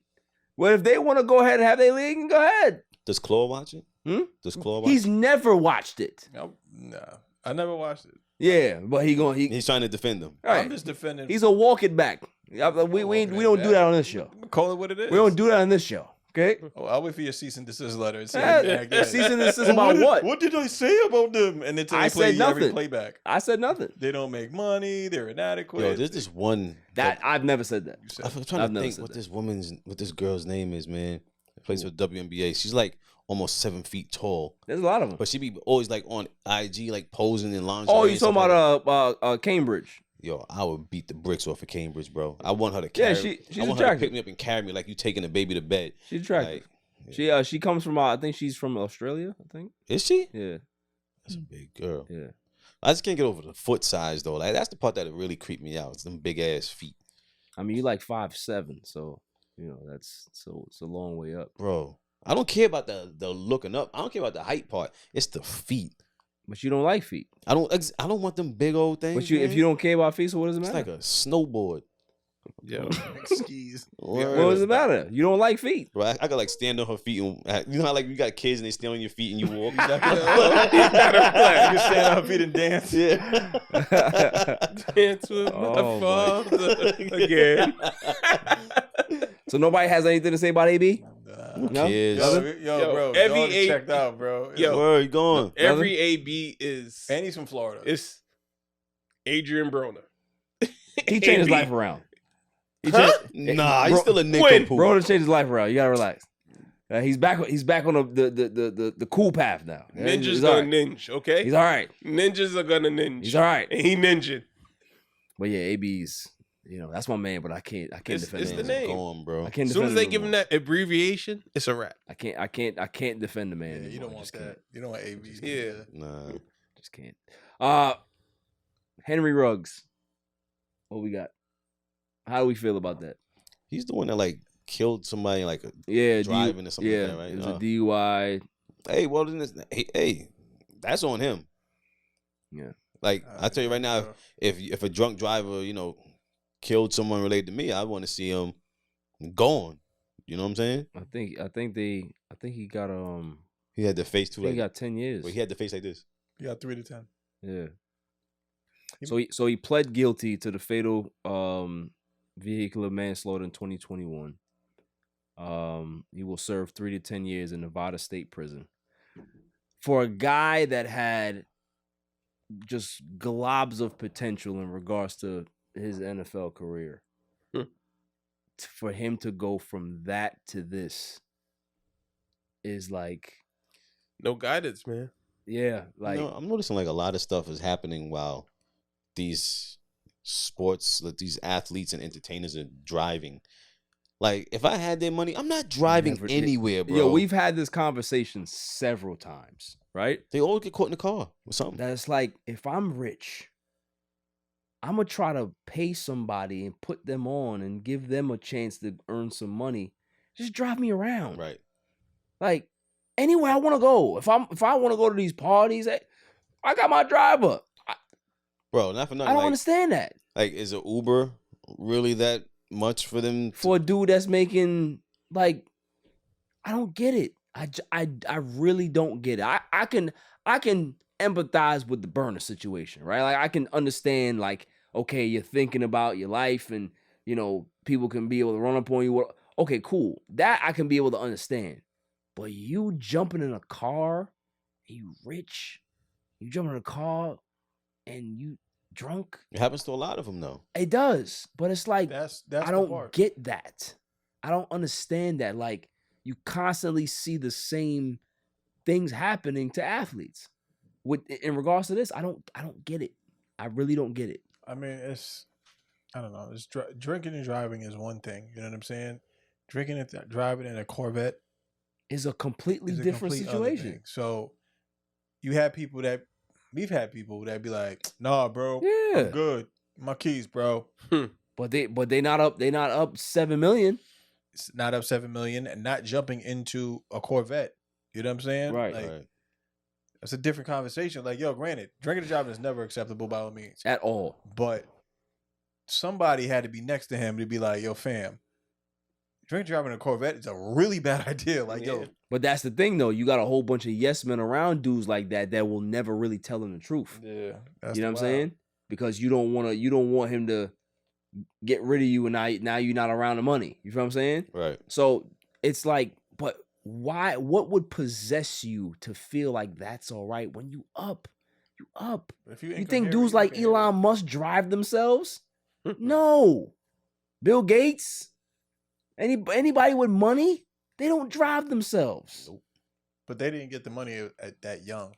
Well, if they want to go ahead and have their league, go ahead. Does Claw watch it? Hmm? Does Claw watch He's it? never watched it. Nah, I never watched it. Yeah, but he He's trying to defend them. right. I'm just defending. He's a walk it back. We don't do that on this show. Call it what it is. We don't do that on this show. Okay. Oh, I'll wait for your cease and desist letter. And say, Cease and desist about what? What did I say about them? And then I they play said you every nothing. playback. I said nothing. They don't make money. They're inadequate. Yo, there's this one. That I've never said that. You said I'm trying I've to never think said what this girl's name is, man. Plays for WNBA. She's like almost 7 feet tall, There's a lot of them. but she be always like on IG, like posing in lingerie. Oh, you and talking stuff like about Cambridge? that. Yo, I would beat the bricks off of Cambridge, bro. I want her to Yeah, carry. she's I want her to attractive. pick me up and carry me like you taking a baby to bed. She's attractive. She comes from I think she's from Australia. I think. Is she? Yeah. That's a big girl. Yeah. I just can't get over the foot size though. Like that's the part that really creeped me out. It's them big ass feet, I mean, you like 5'7", so you know it's a long way up. bro. I don't care about the looking up. I don't care about the height part. It's the feet. But you don't like feet. I don't want them big old things. But if man. you don't care about feet, so what does it it's matter? like a snowboard. Yo, Skis. Word. What does it matter? You don't like feet. Bro, I could like stand on her feet and you know how like you got kids and they stand on your feet and you walk. You stand on her feet and dance. Yeah. dance with my Oh, father again. So nobody has anything to say about AB? No? Kids. Yo, bro. every Every eight- checked out, bro. Yo. Where you going? Every AB is And he's from Florida. it's Adrian Broner. He changed his AB. life around. He Huh? changed- Nah, he's Bro- still a when? nincompoop. Bro changed his life around. You gotta relax. He's back on the cool path now. Ninjas He's gonna all right. ninja, okay? He's all right. Ninjas are gonna ninja. He's all right. And he ninja. But yeah, AB's, that's my man, but I can't defend it's him. the name. Going, bro. I can't As soon defend as they him give him anymore. that abbreviation, it's a wrap. I can't defend the man. Yeah, you anymore. don't I want just that. can't. You don't want AB. Yeah. Nah. Just can't. Henry Ruggs. What we got? How do we feel about that? He's the one that like killed somebody like Yeah, driving or something yeah, like that, right? it was a DUI. Hey, well then hey, that's on him. Yeah. Like I tell you right now, if a drunk driver, killed someone related to me, I want to see him gone. You know what I'm saying? I think he got He had the face too. he Like, got 10 years. he had the face like this. You got 3 to 10. Yeah. So he pled guilty to the fatal vehicular manslaughter in 2021. He will serve 3 to 10 years in Nevada State Prison. For a guy that had just globs of potential in regards to his NFL career. For him to go from that to this is like, No guidance, man. yeah, like I'm noticing like a lot of stuff is happening while these sports, like these athletes and entertainers are driving. Like if I had their money, I'm not driving Never- anywhere, bro. Yo, we've had this conversation several times, right? They all get caught in the car with something. That's like, if I'm rich, I'm gonna try to pay somebody and put them on and give them a chance to earn some money. Just drive me around, Right. like anywhere I want to go. If I want to go to these parties, I got my driver. Bro, not for I nothing. don't Like, understand that. like, is an Uber really that much for them? For a dude that's making, like, I don't get it. I really don't get it. I can empathize with the burner situation, right? Like I can understand, like, okay, you're thinking about your life and people can be able to run up on you. Okay, cool. That I can be able to understand. But you jumping in a car, you rich, you jumping in a car and you drunk. It happens to a lot of them, though. It does, but it's like, That's I the don't part. get that. I don't understand that. Like, you constantly see the same things happening to athletes. In regards to this, I don't get it. I really don't get it. I mean, I don't know. Drinking and driving is one thing. You know what I'm saying? Drinking and driving in a Corvette It's a completely is a different complete other situation. thing. So we've had people that be like, "Nah, bro, Yeah. I'm good. My keys, bro." But they not up. They not up 7 million. It's not up 7 million and not jumping into a Corvette. You know what I'm saying? Right. Like, Right. it's a different conversation. Like, yo, granted, drinking and driving is never acceptable by all means. At all. But somebody had to be next to him to be like, yo, fam, drinking and driving in a Corvette is a really bad idea. Like, yo, But that's the thing, though. You got a whole bunch of yes men around dudes like that will never really tell them the truth. yeah. You know what I'm saying? Because you don't want him to get rid of you, and now you're not around the money. You feel what I'm saying? Right. So it's like, but why? What would possess you to feel like that's all right when you up? You up? If You think incoherent, dudes you like incoherent. Elon Musk drive themselves? No. Bill Gates? Anybody with money? They don't drive themselves. But they didn't get the money at that young.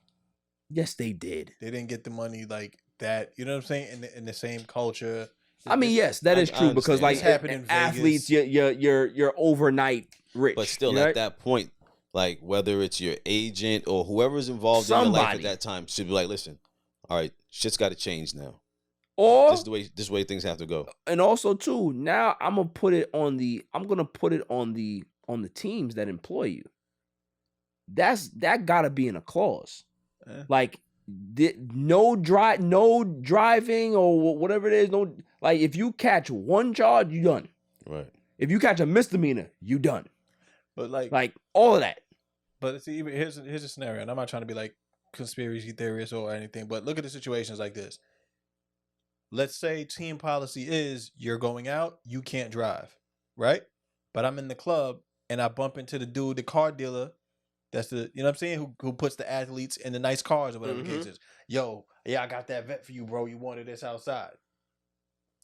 Yes, they did. They didn't get the money like that. You know what I'm saying? In the same culture. I mean, yes, that is I true because understand. like This happened in athletes, Vegas. you're overnight rich. But still, you at right? that point, like whether it's your agent or whoever's involved in your life Somebody. at that time should be like, listen, all right, shit's got to change now. Or This is the way things have to go. and also too, now I'm gonna put it on the teams that employ you. That gotta be in a clause. Yeah. Like no driving or whatever it is, no Like, if you catch one charge, you done. Right. If you catch a misdemeanor, you done. But like all of that. But see, even here's a scenario, and I'm not trying to be like conspiracy theorist or anything, but look at the situations like this. Let's say team policy is you're going out, you can't drive, right? But I'm in the club and I bump into the dude, the car dealer. That's the, you know what I'm saying? Who puts the athletes in the nice cars or whatever the case is. Yo, yeah, I got that vet for you, bro. You wanted this outside.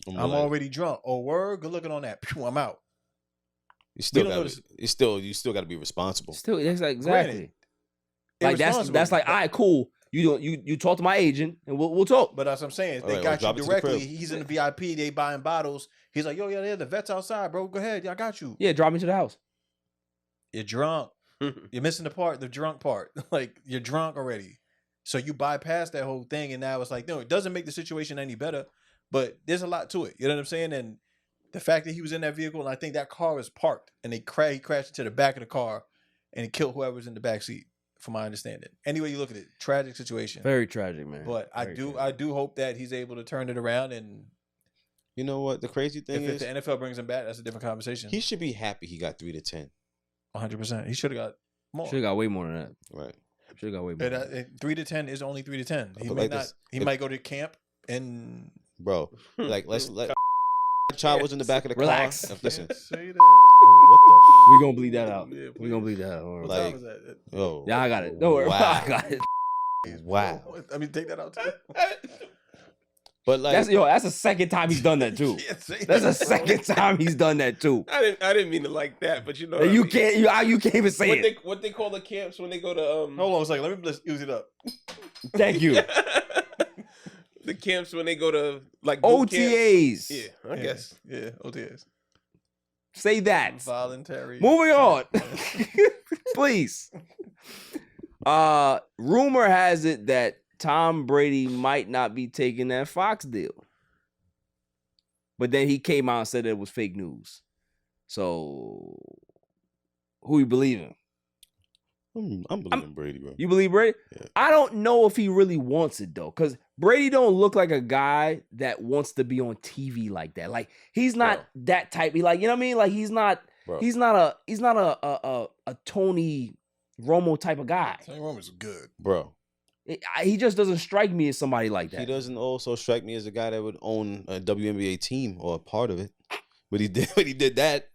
I'm already drunk. Oh, word, good looking on that. Pew, I'm out. You still got to be responsible. Still, that's like, exactly. Like that's like, all right, cool. You talk to my agent and we'll talk. But that's what I'm saying. They got you directly. He's in the VIP. They buying bottles. He's like, yo, yeah, the vet's outside, bro. Go ahead. Yeah, I got you. Yeah, drive me to the house. You're drunk. You're missing the drunk part. Like, you're drunk already. So you bypass that whole thing, and now it's like, no, it doesn't make the situation any better, but there's a lot to it. You know what I'm saying? And the fact that he was in that vehicle, and I think that car was parked, and he crashed into the back of the car, and he killed whoever was in the back seat, from my understanding. Anyway, you look at it, tragic situation. Very tragic, man. But I do hope that he's able to turn it around. And you know what? The crazy thing is, if the NFL brings him back, that's a different conversation. He should be happy he got 3 to 10. 100%. He should have got more. Should have got way more than that. Right. Should have got way more. 3 to 10 is only 3 to 10. He may like not. He might go to camp and. Bro, like let's let. Child was in the back of the Relax. car. Listen. Say that. Oh, what the? We're gonna bleed that out. Yeah, We're gonna bleed that out. What Like, time is that? Oh. Yeah, I got it. Don't worry. Wow. I got it. Wow. I mean, take that out too. But like, That's the second time he's done that too. That's the second time he's done that too. I didn't mean it like that, but you know. You can't even say it. What they call the camps when they go to Hold on a second. Let me use it up. Thank you. the camps when they go to like boot OTAs. camps. Yeah, I guess. Yeah, OTAs. Say that. Voluntary. Moving on. Please. Rumor has it that Tom Brady might not be taking that Fox deal. But then he came out and said it was fake news. So who you believing? I'm believing Brady, bro. You believe Brady? Yeah. I don't know if he really wants it though, because Brady don't look like a guy that wants to be on TV like that. Like he's not that type. He like, you know what I mean? Like he's not a Tony Romo type of guy. Tony Romo's good, bro. He just doesn't strike me as somebody like that. He doesn't also strike me as a guy that would own a WNBA team or a part of it. But he did that.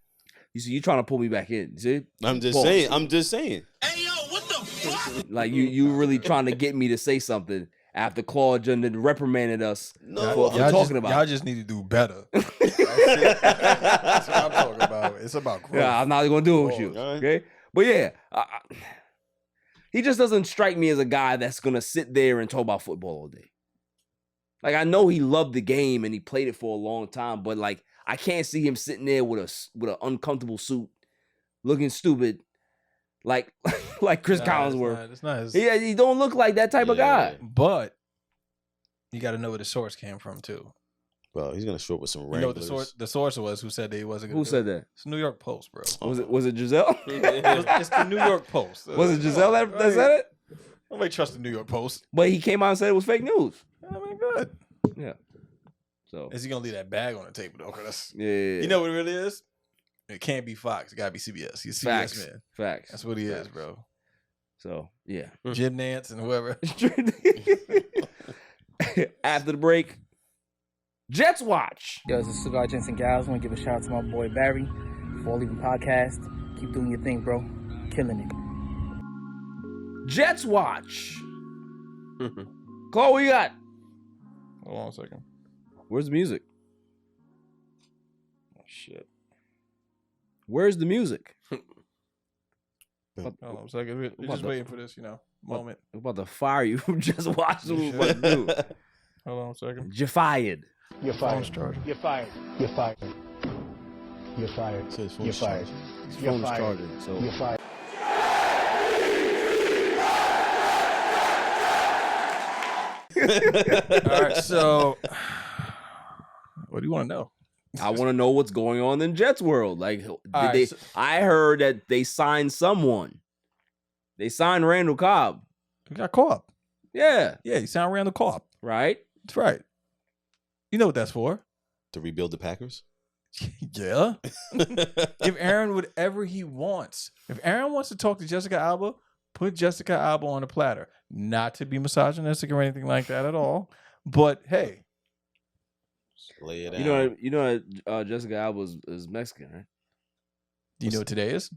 You see, you trying to pull me back in. See? I'm just saying. Hey, yo, what the fuck? Like you really trying to get me to say something after Claude Jordan reprimanded us for talking about. Y'all just need to do better. That's what I'm talking about. It's about growth. Yeah, I'm not gonna do it with you. Okay, but yeah, he just doesn't strike me as a guy that's gonna sit there and talk about football all day. Like I know he loved the game and he played it for a long time, but like I can't see him sitting there with an uncomfortable suit, looking stupid, like Chris Collinsworth. It's not. He don't look like that type of guy. But you got to know where the source came from too. Bro, he's gonna show up with some You know Wranglers. what the source was who said that he wasn't gonna Who said that? It's New York Post, bro. Was it Giselle? It's the New York Post. Was it Giselle that said it? Nobody trusts the New York Post. But he came out and said it was fake news. I mean, good. Yeah. So Is he gonna leave that bag on the table though? Cause yeah. you know what it really is? It can't be Fox. It gotta be CBS. He's a CBS Facts. man. Facts. That's what he is, bro. So yeah. Jim Nance and whoever. After the break, Jets Watch. Yo, it's a Cigar Gents and Gals. I want to give a shout out to my boy Barry for All Even Podcast. Keep doing your thing, bro. Killing it. Jets Watch. Chloe, what you got? Hold on a second. Where's the music? Oh, shit. Where's the music? Hold on a second. We're just waiting for this, moment. I'm about to fire you from Just Watch. What we about to do? Hold on a second. You're fired. You're fired. You're fired. You're fired. You're fired. So his phone's You're fired. charging. His You're phone is fired. charging. So You're fired. All right, so what do you want to know? I want to know what's going on in Jets world. Like, right, I heard that they signed someone. They signed Randall Cobb. We got Cobb. Yeah. Yeah, you sound Randall Cobb. Right? That's right. You know what that's for. To rebuild the Packers? Yeah. If Aaron whatever he wants. If Aaron wants to talk to Jessica Alba, put Jessica Alba on a platter. Not to be misogynistic or anything like that at all. But hey. Lay it out. You know Jessica Alba is Mexican, right? Do you know what today is?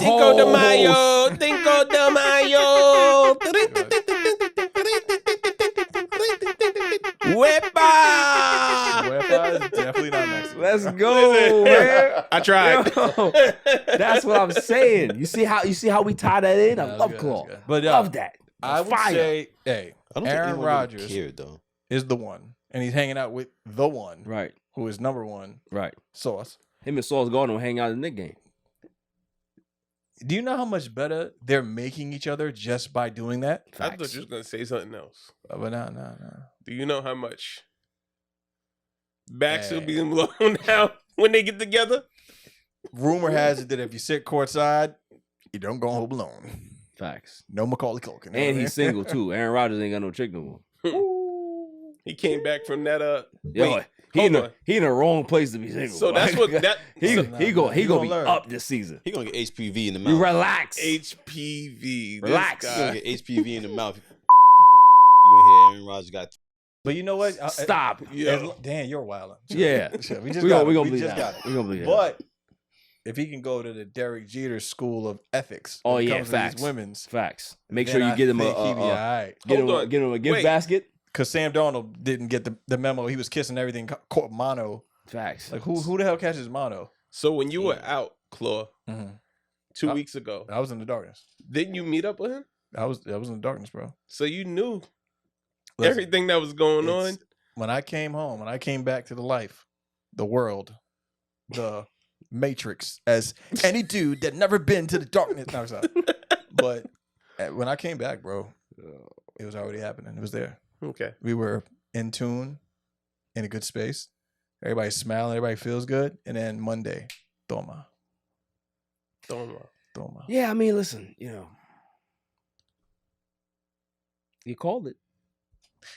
Cinco de Mayo. Cinco de Mayo. Wepa. Wepa is definitely not Mexican. Let's go, man. I tried. Yo, that's what I'm saying. You see how we tie that in? I That was love good, Claw. that was good. But love that. I would Fire. say, hey, I don't Aaron think anyone really Rodgers cared, though. is the one. And he's hanging out with the one. Right. Who is number one. Right. Sauce. Him and Sauce Gardner will hang out in the Knick game. Do you know how much better they're making each other just by doing that? I thought you was gonna say something else. But no. Do you know how much backs will be blown out when they get together? Rumor has it that if you sit courtside, you don't go home alone. Facts. No Macaulay Culkin. And he's single too. Aaron Rodgers ain't got no chick no more. He came back from that. Yo, Wait, he in hold on. the wrong place to be single. So that's what that he gonna be learn. up this season. He gonna get HPV in the mouth. You relax. HPV. Relax. He gonna get HPV in the mouth. You gonna hear Aaron Rodgers got. But you know what? Stop. Dan, you're wilding. Yeah. We just we got gonna it. believe just that. got it. We gonna believe that. But if he can go to the Derek Jeter School of ethics, Oh when it yeah, comes to these facts. Women's, Facts. Make then sure you I get him think he'd be all a right. get Hold on. him a gift Wait. basket. Because Sam Darnold didn't get the memo. He was kissing everything mono. Facts. Like who the hell catches mono? So when you were out, Claw, Mm-hmm. 2 weeks ago, I was in the darkness. didn't you meet up with him? I was in the darkness, bro. So you knew Listen, everything that was going on. it's- When I came home, when I came back to the life, the world, the Matrix, as any dude that never been to the darkness. No, it's not. But when I came back, bro, it was already happening. It was there. Okay. We were in tune, in a good space. Everybody's smiling. Everybody feels good. And then Monday, toma. Yeah, I mean, listen, you called it.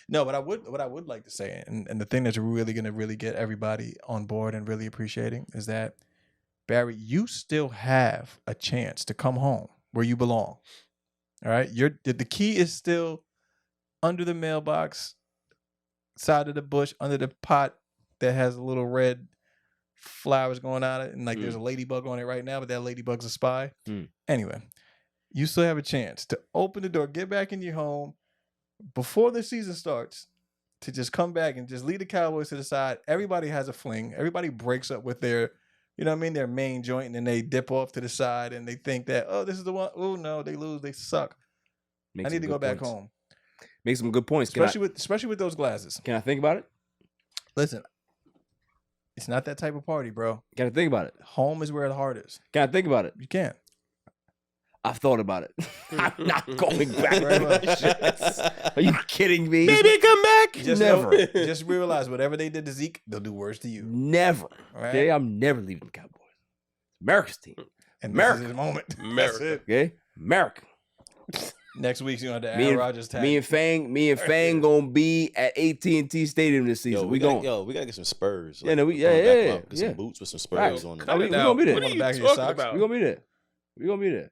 No, but what I would like to say, and the thing that's really going to really get everybody on board and really appreciating is that, Barry, you still have a chance to come home where you belong. All right? The key is still under the mailbox, side of the bush, under the pot that has a little red flowers going on it, and there's a ladybug on it right now, but that ladybug's a spy. Anyway, you still have a chance to open the door, get back in your home before the season starts, to just come back and just leave the Cowboys to the side. Everybody has a fling. Everybody breaks up with their, their main joint, and then they dip off to the side and they think that, oh, this is the one. Oh no, they lose, they suck. I need to go back home. Make some good points. Especially with those glasses. Can I think about it? Listen, it's not that type of party, bro. Can I think about it? Home is where the heart is. Can I think about it? You can't. I've thought about it. I'm not going back. Very much. Are you kidding me? Baby, come back. Never. Just realize whatever they did to Zeke, they'll do worse to you. Never. Right? Okay, I'm never leaving the Cowboys. America's team. And America. this is his moment. America. That's it. Okay, America. Next week's you have to Aaron Rodgers tag. Me and Fang gonna be at AT&T Stadium this season. We gotta get some Spurs. Yeah, no, we Get some boots with some Spurs on them. we gonna be there. What are you back of your talking socks? about? We gonna be there. We gonna be there.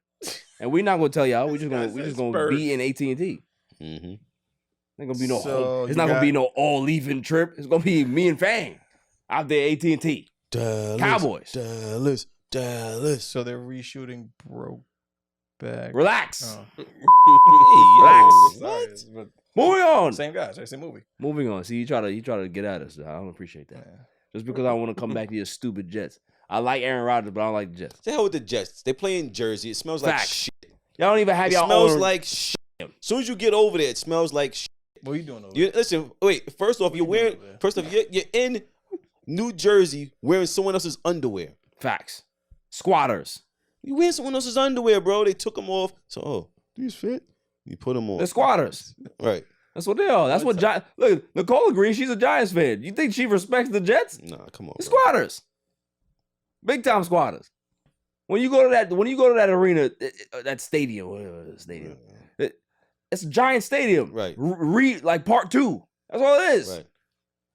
And we're not gonna tell y'all. We just gonna be in AT&T. Mm-hmm. Ain't gonna be no. So It's not gonna be no all leaving trip. It's gonna be me and Fang out there at AT&T. Cowboys. Dallas. So they're reshooting Brokeback. Relax. Oh. Relax. What? Moving on. Same guys. Same movie. Moving on. See, you try to get at us. I don't appreciate that. Just because I want to come back to your stupid Jets. I like Aaron Rodgers, but I don't like the Jets. The hell with the Jets. They play in Jersey. It smells like Facts. shit. Y'all don't even have It y'all smells own. like shit. As soon as you get over there, it smells like shit. What are you doing over there? Listen, wait. First off, you're in New Jersey wearing someone else's underwear. Facts. Squatters. You wearing someone else's underwear, bro. They took them off. So, these fit. You put them on. They're squatters. Right. That's what they are. That's what look. Nicole agrees. She's a Giants fan. You think she respects the Jets? Nah, come on. The bro. squatters. Big time squatters. When you go to that arena, that stadium, whatever the stadium, it's a giant stadium. Right. Like part 2. That's all it is. Right.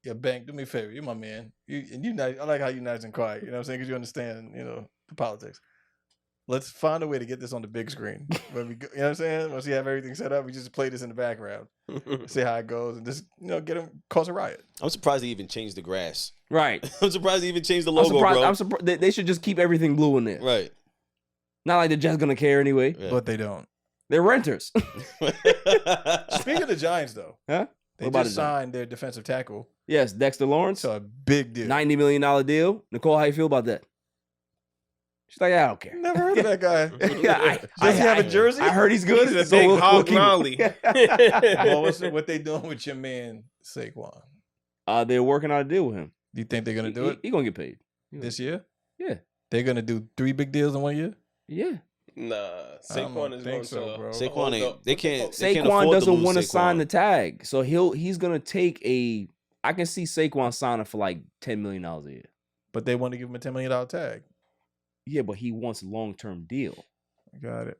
Yeah, Bank, do me a favor. You're my man. You nice. I like how you nice and quiet. You know what I'm saying? Because you understand, the politics. Let's find a way to get this on the big screen. When we go, you know what I'm saying? Once you have everything set up, we just play this in the background. See how it goes and just, get them, cause a riot. I'm surprised they even changed the grass. Right. I'm surprised they even changed the logo, bro. I'm surprised. They should just keep everything blue in there. Right. Not like the Jets gonna care anyway. Yeah. But they don't. They're renters. Speaking of the Giants, though. Huh? They What about just the Giants? signed their defensive tackle. Yes, Dexter Lawrence. It's a big deal. $90 million deal. Nicole, how you feel about that? She's like, I don't care. Never heard of that guy. Yeah, Does he have a jersey? I heard he's good. He's a so big we'll hog keep him. molly. Well, what they doing with your man Saquon? They're working out a deal with him. Do you think they're gonna do it He gonna get paid this year? Yeah. They're gonna do 3 big deals in 1 year. Yeah. Nah, Saquon is going so, bro. Saquon ain't. They can't Saquon afford to doesn't lose want to Saquon. sign the tag, so he's gonna take a. I can see Saquon signing for like $10 million a year. But they want to give him a $10 million tag. Yeah, but he wants a long-term deal. Got it.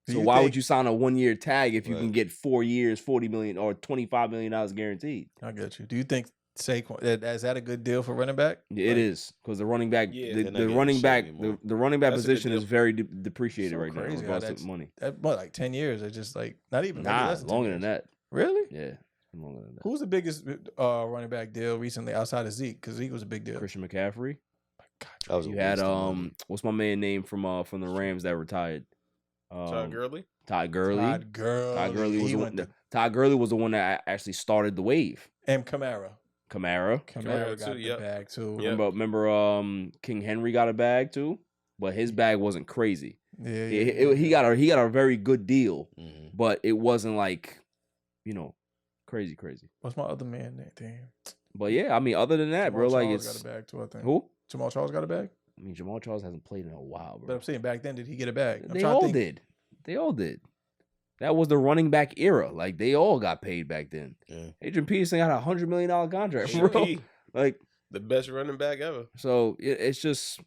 So why would you sign a 1-year tag if you Right. can get 4 years, $40 million or $25 million guaranteed? I get you. Do you think Saquon is that a good deal for running back? Yeah, it is because the running back, Yeah, they're not the getting running shit back, anymore. the running back That's a good position is deal. very depreciated So right now in crazy how regards that's- to money. Like 10 years? It's just like not even maybe Nah, less than 10 longer than years. that. Really? Yeah, longer than that. Who's the biggest running back deal recently outside of Zeke? Because Zeke was a big deal. Christian McCaffrey. That was a You had waste of money. what's my man name from the Rams that retired? Todd Gurley. Todd Gurley. Todd Gurley. was He the went one. Todd Gurley was the one that actually started the wave. and Kamara. Kamara. Kamara got too, the yep. bag too. Yep. Remember King Henry got a bag too, but his bag wasn't crazy. Yeah, He got a very good deal, Mhm. but it wasn't like, crazy. What's my other man name? Damn. But yeah, I mean, other than that, Jamal bro, like Charles it's got a bag too. I think. who? Jamal Charles got a bag. I mean, Jamal Charles hasn't played in a while, But bro. I'm saying back then, did he get a bag? I'm They trying all to think. did. They all did. That was the running back era. Like they all got paid back then. Yeah. Adrian Peterson got a $100 million contract, bro. AP, Like the best running back ever. so, it's just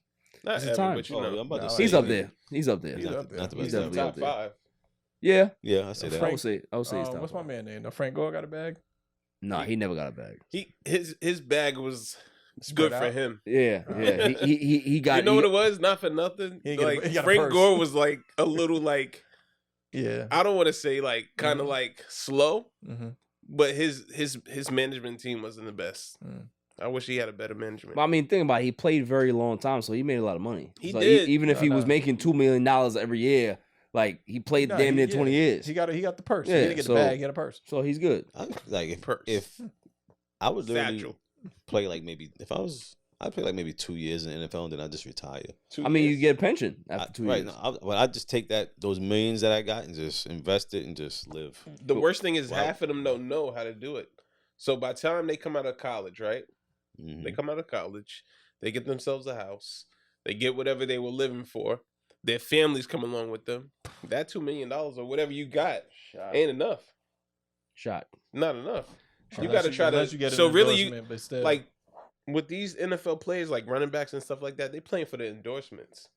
Not It's a ever, time. but you Oh, know. I'm about to Nah, say he's up that. there. He's up there. He's Not- up there. not the He's best definitely ever. up top there. 5. Yeah, Yeah, I say that. I would say he's top What's my five. man name? No, Frank Gore got a bag. Nah, he never got a bag. His bag was Spread good for out? him. Yeah. He got. You know what it was? Not for nothing. He got a Frank purse. Gore was like a little like Yeah. I don't want to say like kind of like slow, Mm-hmm. but his management team wasn't the best. Mm. I wish he had a better management. But I mean, think about it. He played very long time, so he made a lot of money. He So did. even if No, he no. was making $2 million every year, like he played damn near 20 years. He got the purse. Yeah, he didn't get so- the bag. He got a purse. So he's good. Like Purse. if I would literally Satchel. play like maybe I'd play like maybe 2 years in the NFL and then I'd just retire. 2 I mean, you years. get a pension after 2 Right. years. No, I'd just take those millions that I got and just invest it and just live. The worst thing is Wow. half of them don't know how to do it. So by the time they come out of college, right? Mhm. They come out of college, they get themselves a house, they get whatever they were living for. Their families come along with them. That $2 million or whatever you got ain't enough. Shot. Not enough. You Unless got to try unless to. you get an So really, you endorsement, but still. like with these NFL players, like running backs and stuff like that, they playing for the endorsements.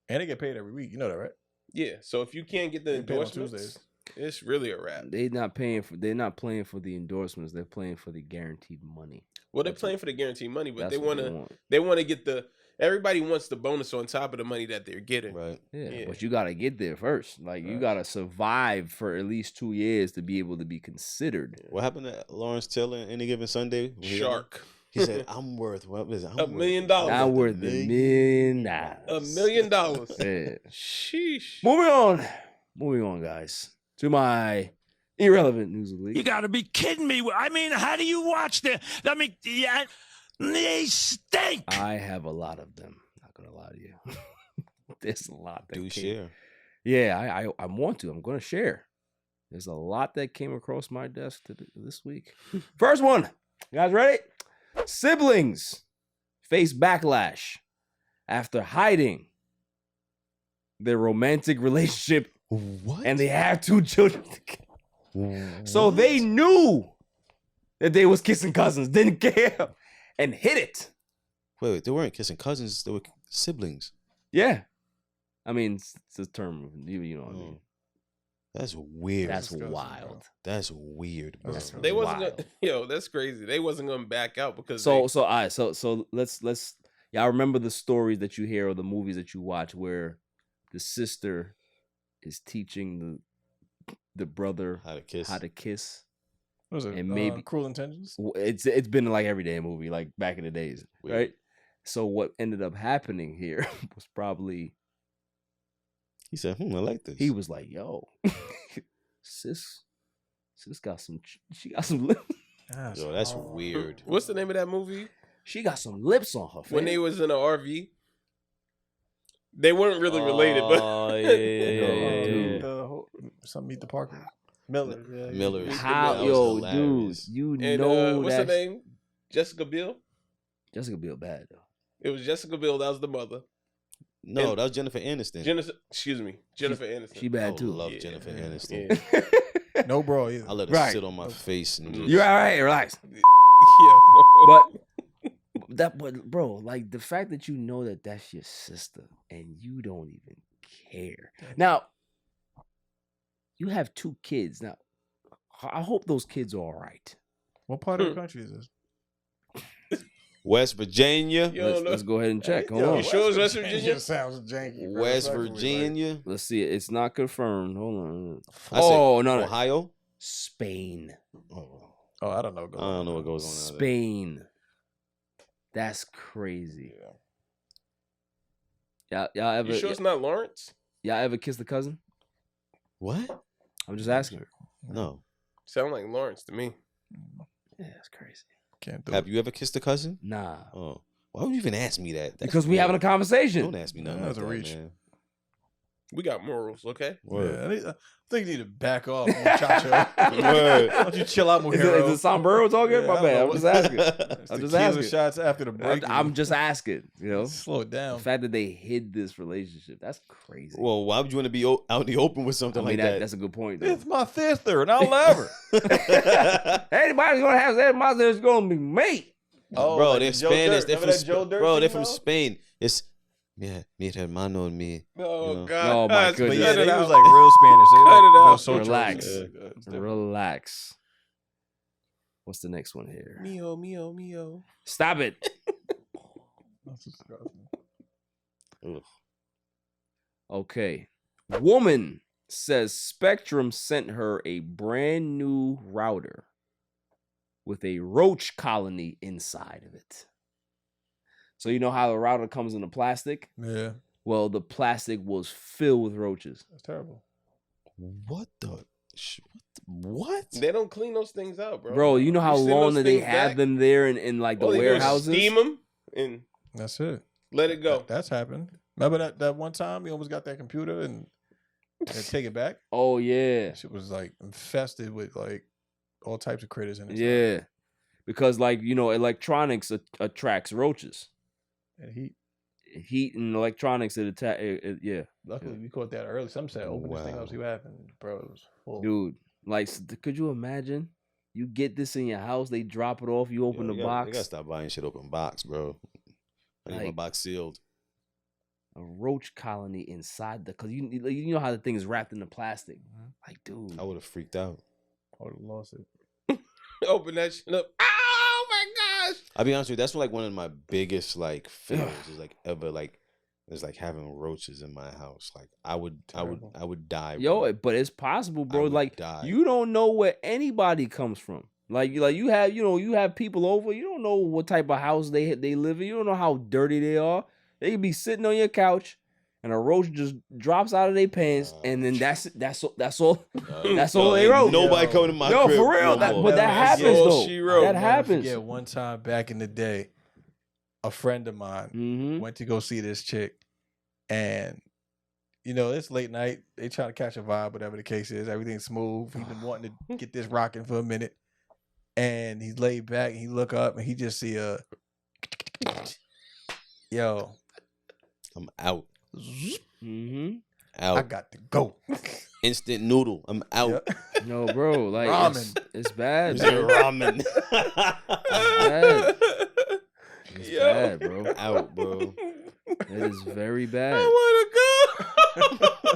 and they get paid every week. You know that, right? Yeah. So if you can't get the They pay on endorsements, Tuesdays. it's really a wrap. They're not playing for the endorsements. They're playing for the guaranteed money. Well, they're That's playing for the guaranteed money, but That's they what want to get the. Everybody wants the bonus on top of the money that they're getting. Right. Yeah, Yeah. but you gotta get there first. Like you Right. gotta survive for at least 2 years to be able to be considered. What happened to Lawrence Taylor any given Sunday? When he- Shark. He said, "I'm worth what is it? $1 million. Now worth $1 million. $1 million. Yeah. Sheesh. Moving on, guys. To my irrelevant news of the You week. got to be kidding me. I mean, how do you watch them? I mean, yeah, they stink. I have a lot of them. Not gonna lie to you. There's a lot that Do came. share." Yeah, I want to. I'm gonna share. There's a lot that came across my desk this week. First one. You guys ready? Siblings face backlash after hiding their romantic relationship, What? and they have 2 children together. So they knew that they was kissing cousins, didn't care, and hid it. Wait, they weren't kissing cousins. They were siblings. Yeah. I mean, it's a term, you know what I mean. That's weird. That's wild. That's weird, bro. That's They wasn't wild. gonna, yo, that's crazy. They wasn't gonna back out because So all right, so let's y'all remember the stories that you hear or the movies that you watch where the sister is teaching the brother How to kiss. What was it? And maybe Cruel Intentions? It's been like everyday movie, like back in the days, Weird. right? So what ended up happening here was probably He said, I like this. he was like, yo, sis got some she got some lips. Yo, that's weird. what's the name of that movie? She got some lips on her. When they was in an RV. They weren't really related, but Oh, yeah. Dude. Some Meet the Parker. Miller. Yeah, Miller. How, That was yo, dude, hilarious. you and know what's her that name? Jessica Biel. Jessica Biel bad though. It was Jessica Biel. That was the mother. No, And- that was Jennifer Aniston. Jennifer Aniston. She I bad too. love Yeah. Jennifer Aniston. Yeah. No bro either. I let her Right. sit on my face. And just, You're all right, relax. Yeah. But bro, like the fact that you know that that's your sister and you don't even care. Now, you have 2 kids. Now, I hope those kids are all right. What part of the country is this? West Virginia. You don't know. Let's go ahead and check. Hold Yo, on. You sure it's West Virginia? Sounds janky. bro. West Respectfully, Virginia. Let's see. It's not confirmed. Hold on. I said Oh, no. Ohio. Spain. Oh, Oh, I don't know. I don't know what goes on out there. Spain. That's crazy. Y'all ever You sure it's not Lawrence? y'all ever kissed a cousin? What? I'm just asking. No. Sound like Lawrence to me. Yeah, that's crazy. Can't do Have you ever kissed a cousin? Nah. Oh. Why would you even ask me that? That's Because we weird. having a conversation. Don't ask me nothing That's like a that, reach. man. We got morals, okay? Word. Yeah, I think you need to back off, muchacho. Word. Why don't you chill out, Is it Mujero? sombrero talking? Yeah, My I bad. don't I'm just know. asking. It's I'm just tequila asking. shots after the break. I'm just asking. You know, slow it the down. fact that they hid this relationship, that's crazy. Well, why would you want to be out in the open with something I mean, like that? that's a good point. Though. It's my sister, and I'll love her. Anybody's gonna have that. My sister's gonna be mate. Oh, Bro, like they're the Joe Spanish. Dirt. They're Remember from that Joe Dirt bro, they're thing, from though? Spain. It's mi hermano and me. Oh, You know. God. Oh, my But goodness. Yeah, cut they it was out. like real Spanish. They Cut like it real out. social. Relax. Yeah. Relax. What's the next one here? Mio, mio, mio. Stop it. That's disgusting. Ugh. Okay. Woman says Spectrum sent her a brand new router with a roach colony inside of it. So you know how the router comes in the plastic? Yeah, Well, the plastic was filled with roaches. that's terrible. What the? What? They don't clean those things out, bro. Bro, you know how send long those that they things have back? them there in like the All they do is warehouses? Steam them and That's it. let it go. That's happened. Remember that one time you almost got that computer and take it back? Oh yeah. Shit was like infested with like all types of critters in it. Yeah. Because like, you know, electronics attracts roaches. And Heat and electronics it attack yeah. luckily we caught that early. Some said open this thing up, Wow. see what happened. Bro, it was full. Dude, like could you imagine? You get this in your house, they drop it off, you open Yo, the you gotta box. stop buying shit open box, bro. I need my Like- box sealed. A roach colony inside because you know how the thing is wrapped in the plastic. Like, dude. I would have freaked out. I would have lost it. Open that shit up. Oh my gosh. I'll be honest with you, that's like one of my biggest like fears is like ever like is like having roaches in my house. Like I would die. Yo, bro. but it's possible, bro. would Like die. you don't know where anybody comes from. Like you have people over. You don't know what type of house they live in. You don't know how dirty they are. They could be sitting on your couch, and a roach just drops out of their pants, and then that's all. That's all they ain't wrote. Nobody Yo. coming to my Yo, crib. for real. no more. But that That's happens all though. she wrote. That Never happens. forget one time back in the day, a friend of mine Mm-hmm. went to go see this chick, and you know it's late night. They trying to catch a vibe, whatever the case is. Everything's smooth. He's been wanting to get this rocking for a minute, and he's laid back. And he look up and he just see a yo. I'm out. Mm-hmm. I Out. got to go. Instant noodle. I'm out. Yeah. No, bro. Like Ramen. it's bad. You said Man. ramen. bad. It's Yo. bad, bro. Out, bro. It is very bad. I want to go.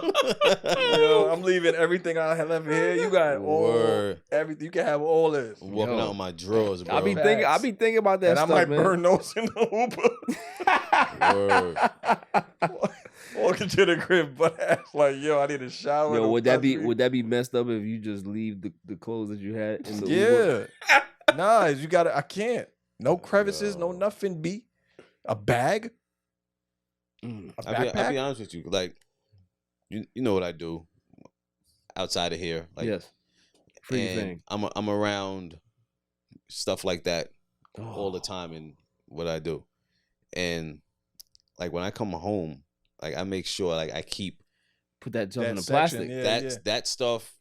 Yo, I'm leaving everything I have left here. You got all Word. everything. You can have all this. Walking out of my drawers, bro. I be thinking about that And stuff, I might man. burn those in the Uber. Walking to the crib, but ass like, yo, I need a shower. Yo, Don't would that touch be me. messed up if you just leave the clothes that you had in the Yeah. Uber? Nah, you gotta. I can't. No crevices, no nothing. B. A bag. A I'll backpack. be honest with you. Like, you know what I do outside of here. Like, Yes. Free and thing. I'm around stuff like that all the time in what I do. And like when I come home, like I make sure like I keep Put that stuff in the section, plastic. that stuff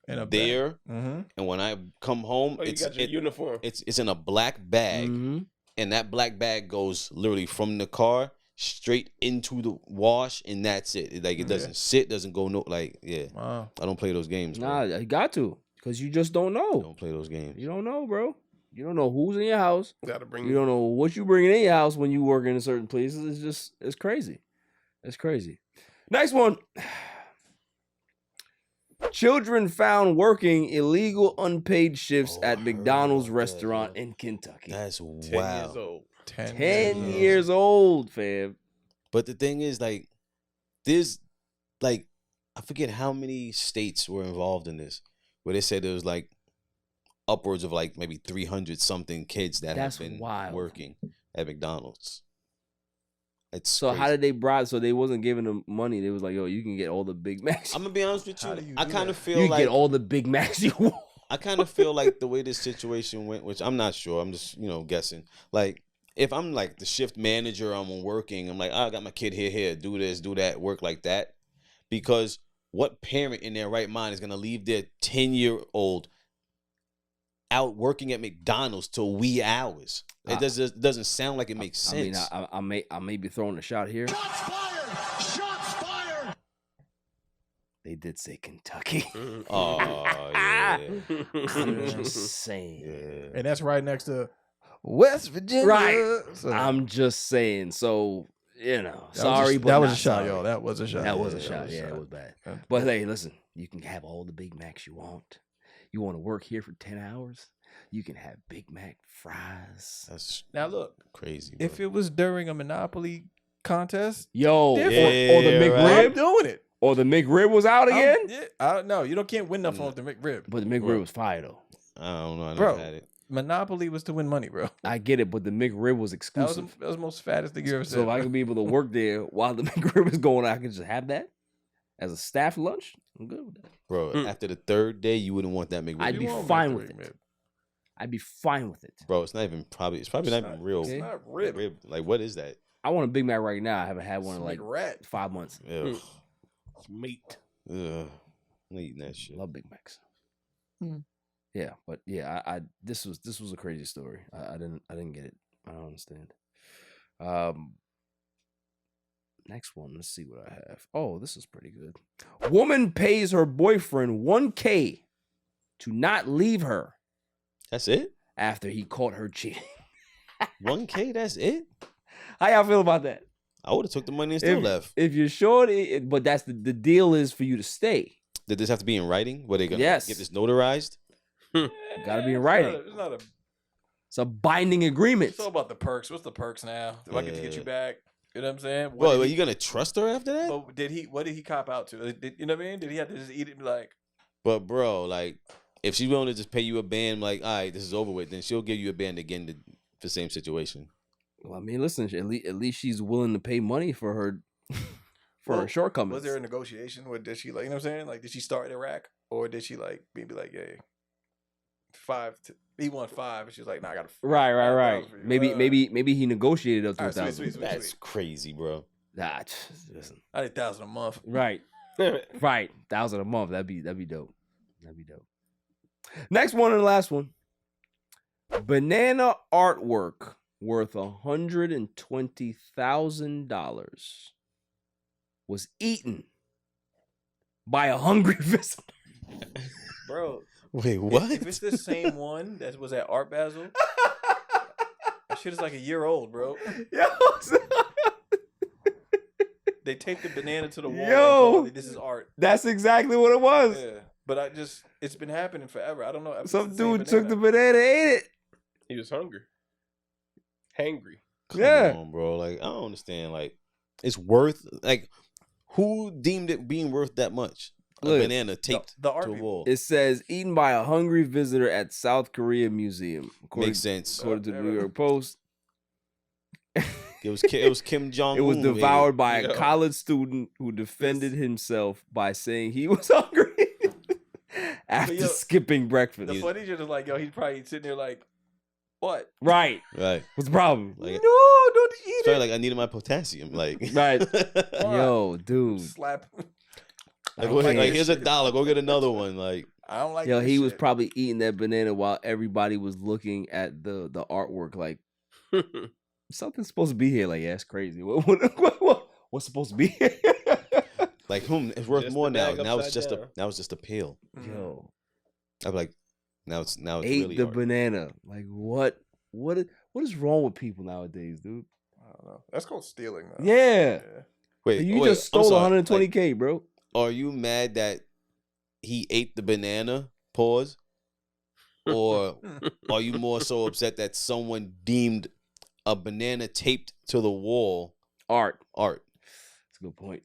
In a there. Mm-hmm. And when I come home, Oh, you got your uniform. It's in a black bag, and that black bag goes literally from the car straight into the wash, and that's it. Like it doesn't sit, doesn't go no. Like Wow. I don't play those games. Bro. Nah, you got to, because you just don't know. Don't play those games. You don't know, bro. You don't know who's in your house. Gotta bring You don't know what you bringing in your house when you work in certain places. It's crazy. It's crazy. Next one. Children found working illegal unpaid shifts at McDonald's restaurant in Kentucky. That's 10 years wild. old. 10 years old, fam. But the thing is, like, there's like I forget how many states were involved in this, where they said there was like upwards of like maybe 300 something kids that That's have been wild. working at McDonald's. It's So crazy. how did they bribe? So they wasn't giving them money. They was like, yo, you can get all the Big Macs. I'm gonna be honest with you. I kind of feel You can like get all the Big Macs you want. I kind of feel like the way this situation went, which I'm not sure. I'm just guessing. Like if I'm like the shift manager, I'm working. I'm like, I got my kid here, do this, do that, work like that. Because what parent in their right mind is gonna leave their 10-year-old out working at McDonald's till wee hours? It doesn't sound like it makes sense. I may be throwing a shot here. Shots fired! Shots fired! They did say Kentucky. Oh yeah. I'm just saying. Yeah. And that's right next to West Virginia. Right. So I'm just saying. So, sorry, but that was not a shot, sorry. y'all. That was a shot. That was a shot. Yeah, it was bad. But hey, listen, you can have all the Big Macs you want. You want to work here for 10 hours? You can have Big Mac fries. That's Now look, crazy. Bro. if it was during a Monopoly contest, Yo, different. or the McRib, I'm doing it. or the McRib was out again. I don't know. You can't win nothing off the McRib. But the McRib was fire though. I don't know. I never Bro. had it. Monopoly was to win money, bro. I get it, but the McRib was That was exclusive. the most fattest thing you ever said. So if I could be able to work there while the McRib is going, I could just have that as a staff lunch. I'm good with that. Bro, after the third day, you wouldn't want that McRib. I'd be won't fine want with the it. I'd be fine with it. Bro, it's probably not even real. It's not rib. Like, what is that? I want a Big Mac right now. I haven't had one in like rat. 5 months. Ugh. It's meat. Ugh. I'm eating that shit. Love Big Macs. Yeah, but yeah, I this was a crazy story. I didn't get it. I don't understand. Next one, let's see what I have. Oh, this is pretty good. Woman pays her boyfriend $1,000 to not leave her That's it? after he caught her cheating. $1,000, that's it? How y'all feel about that? I would have took the money and still left. If you're short, but that's the deal is for you to stay. Did this have to be in writing? Were they gonna Yes. get this notarized? Got to be in writing. It's a binding agreement. It's all about the perks. What's the perks now? Do I get to get you back? You know what I'm saying? Bro, are you gonna trust her after that? What did he cop out to? You know what I mean? Did he have to just eat it and be like, But bro, like, if she's willing to just pay you a band, like, all right, this is over with, then she'll give you a band again for the same situation. Well, I mean, listen, at least she's willing to pay money for her her shortcomings. was there a negotiation? Or did she, like, you know what I'm saying? Like, did she start in Iraq? Or did she, like, maybe like, yeah, he won 5, and she's like, nah, I got Right. Maybe he negotiated up to All right, 1,000. sweet. That's crazy, bro. Nah, listen. I did 1,000 a month. Right. 1,000 a month. That'd be dope. That'd be dope. Next one and the last one. Banana artwork worth $120,000 was eaten by a hungry visitor. Bro. Wait, what? If it's the same one that was at Art Basel, that shit is like a year old, bro. They taped the banana to the wall. Yo, and called it, this is art. That's exactly what it was. Yeah, but it's been happening forever. I don't know. if Some it's the same dude took the banana, ate it. He was hungry. Hangry. Come Yeah. on, bro. Like, I don't understand. Like, it's worth, like, who deemed it being worth that much? A Look, banana taped the art to a people. wall. It says eaten by a hungry visitor at South Korea Museum. Makes sense. According to the New York Post. It was Kim Jong-un. It was devoured by a Yo. college student who defended himself by saying he was hungry after yo, skipping breakfast. The funny shit is like, yo, he's probably sitting there like, what? Right. Right. What's the problem? Like, No, don't eat sorry, it. like, I needed my potassium. Like, Right. Yo, dude. Slap. Like, don't like this here's shit. $1. Go get another one. Like, I don't like Yo, this he was shit. probably eating that banana while everybody was looking at the artwork. Like, something's supposed to be here. Like, yeah, that's crazy. What's supposed to be here? like, it's worth Just more the now. bag Now it's upside just down. now it's just a pill. Yo, I'm like, now it's ate really the art. banana. Like, what is wrong with people nowadays, dude? I don't know. That's called stealing, though. Yeah. Wait, You wait, just I'm stole sorry. 120K, bro. Are you mad that he ate the banana? Pause. Or are you more so upset that someone deemed a banana taped to the wall Art. art? That's a good point.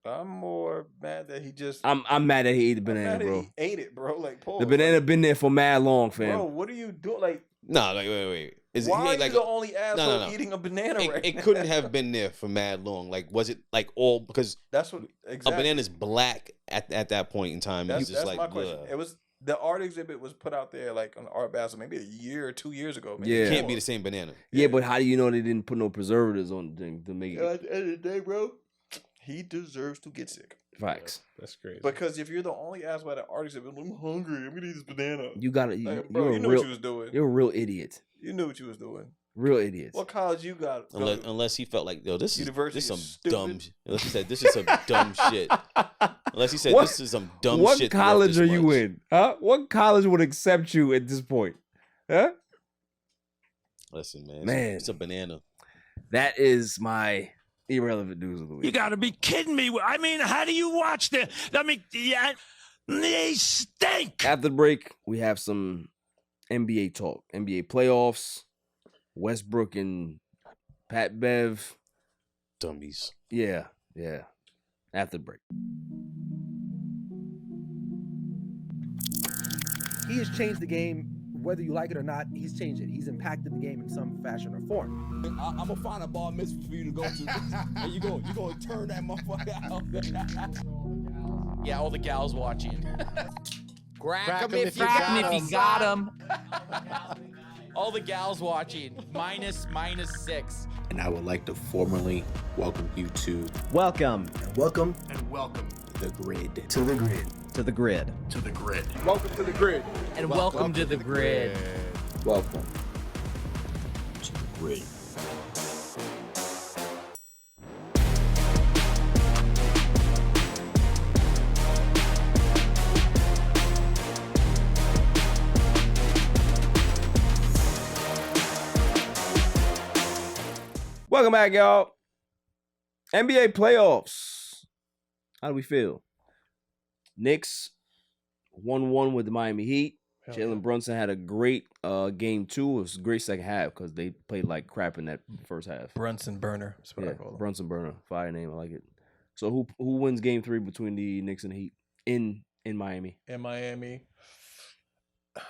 I'm more mad that he just. I'm mad that he ate the I'm banana, mad that bro. He ate it, bro. Like, pause. The banana Like, been there for mad long, fam. bro, what are you doing? Like, No, like wait. why he are ate like you the only asshole no. eating a banana right it now? couldn't have been there for mad long. Like, was it like all because That's what exactly. a banana's black at that point in time? That's, It's just that's like my question. ugh. It was the art exhibit was put out there like on the Art Basel maybe a year or 2 years ago. Maybe Yeah. It can't more. be the same banana. Yeah, but how do you know they didn't put no preservatives on the thing to make it? At the end of the day, bro, he deserves to get sick. Facts. That's crazy. Because if you're the only asshole at an art exhibit, I'm hungry. I'm gonna eat this banana. You gotta. Like, bro, You're you a knew real. what you was doing. You're a real idiot. You knew what you was doing. Real idiots. What college you got? Unless he felt like, yo, this University is some is stupid. dumb. Unless he said this is some dumb shit. Unless he said What- this is some dumb What shit. college worth are this you much. in? Huh? What college would accept you at this point? Huh? Listen, man. Man. It's a banana. That is my irrelevant news of the week. You gotta be kidding me. I mean, how do you watch the? I mean, yeah, they stink. After the break, we have some NBA talk. NBA playoffs. Westbrook and Pat Bev. Dummies. Yeah. After the break. He has changed the game, whether you like it or not. He's changed it. He's impacted the game in some fashion or form. I'm gonna find a bar mitzvah for you to go to, and you gonna turn that motherfucker out. Yeah, all the gals watching. Crack 'em if you got him. All the gals watching. Minus 6. And I would like to formally welcome you to Welcome. Welcome and welcome the grid. to the grid. To the grid. To the grid. Welcome to the grid. And welcome to the grid. Welcome. To the grid. Welcome back, y'all. NBA playoffs. How do we feel? Knicks 1-1 with the Miami Heat. Jalen Brunson had a great game 2. It was a great second half because they played like crap in that first half. Brunson Burner. That's what I call him. Brunson Burner. Fire name. I like it. So who wins game 3 between the Knicks and the Heat in Miami? In Miami.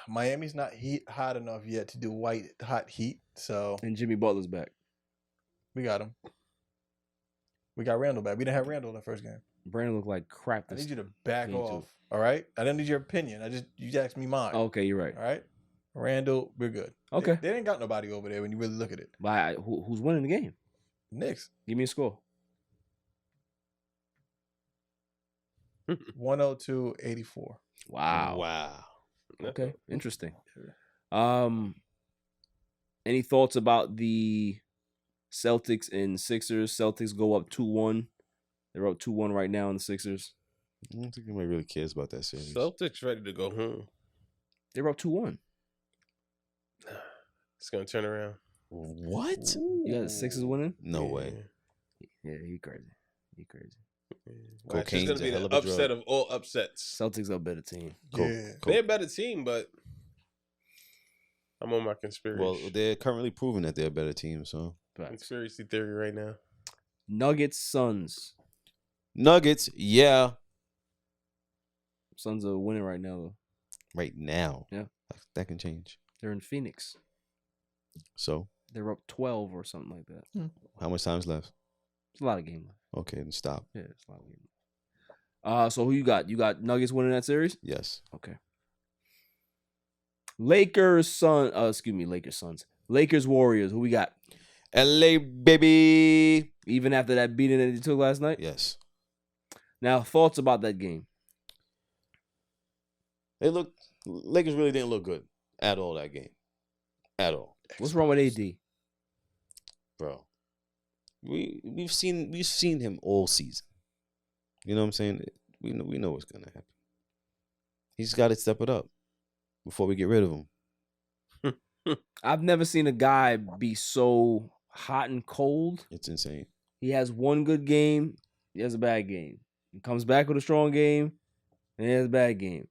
Miami's not hot enough yet to do hot heat. So And Jimmy Butler's back. we got him. We got Randall back. We didn't have Randall in the first game. Brandon looked like crap. I This need you to back game off. too. All right? I don't need your opinion. You asked me mine. Okay, you're right. All right? Randall, we're good. Okay. They didn't got nobody over there when you really look at it. But who's winning the game? Knicks. Give me a score. 102-84. Wow. Wow. Okay, interesting. Any thoughts about the Celtics and Sixers? Celtics go up 2-1. They're up 2-1 right now in the Sixers. I don't think anybody really cares about that series. Celtics ready to go home. They're up 2-1. It's gonna turn around. What? You got the Sixers winning? No way. Yeah, he crazy. He crazy. Watch, it's gonna Cocaine's a be hell the of a drug. upset of all upsets. Celtics are a better team. They're a better team, but I'm on my conspiracy. Well, they're currently proving that they're a better team. So Conspiracy theory right now. Nuggets, Suns. Nuggets, yeah. Suns are winning right now, though. Right now, Yeah. that can change. They're in Phoenix. So They're up 12 or something like that. how much time's left? It's a lot of game left. Okay, then stop. Yeah, it's a lot of game left. So who you got? You got Nuggets winning that series? Yes. Okay. Lakers, Suns. Lakers, Warriors. Who we got? LA, baby. Even after that beating that they took last night? Yes. Now, thoughts about that game? Lakers really didn't look good at all that game. At all. What's wrong with AD? Bro. We've seen him all season. You know what I'm saying? We know what's gonna happen. He's got to step it up before we get rid of him. I've never seen a guy be so hot and cold. It's insane. He has one good game. He has a bad game. He comes back with a strong game, and he has a bad game.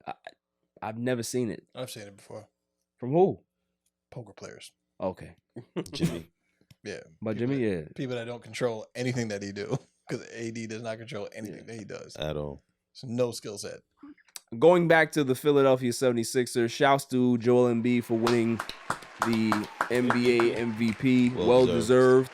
I've never seen it. I've seen it before. From who? Poker players. Okay. Jimmy. Yeah. But Jimmy, yeah. People that don't control anything that he do. Because AD does not control anything that he does. At all. So no skill set. Going back to the Philadelphia 76ers, shouts to Joel Embiid for winning the NBA MVP. Well deserved.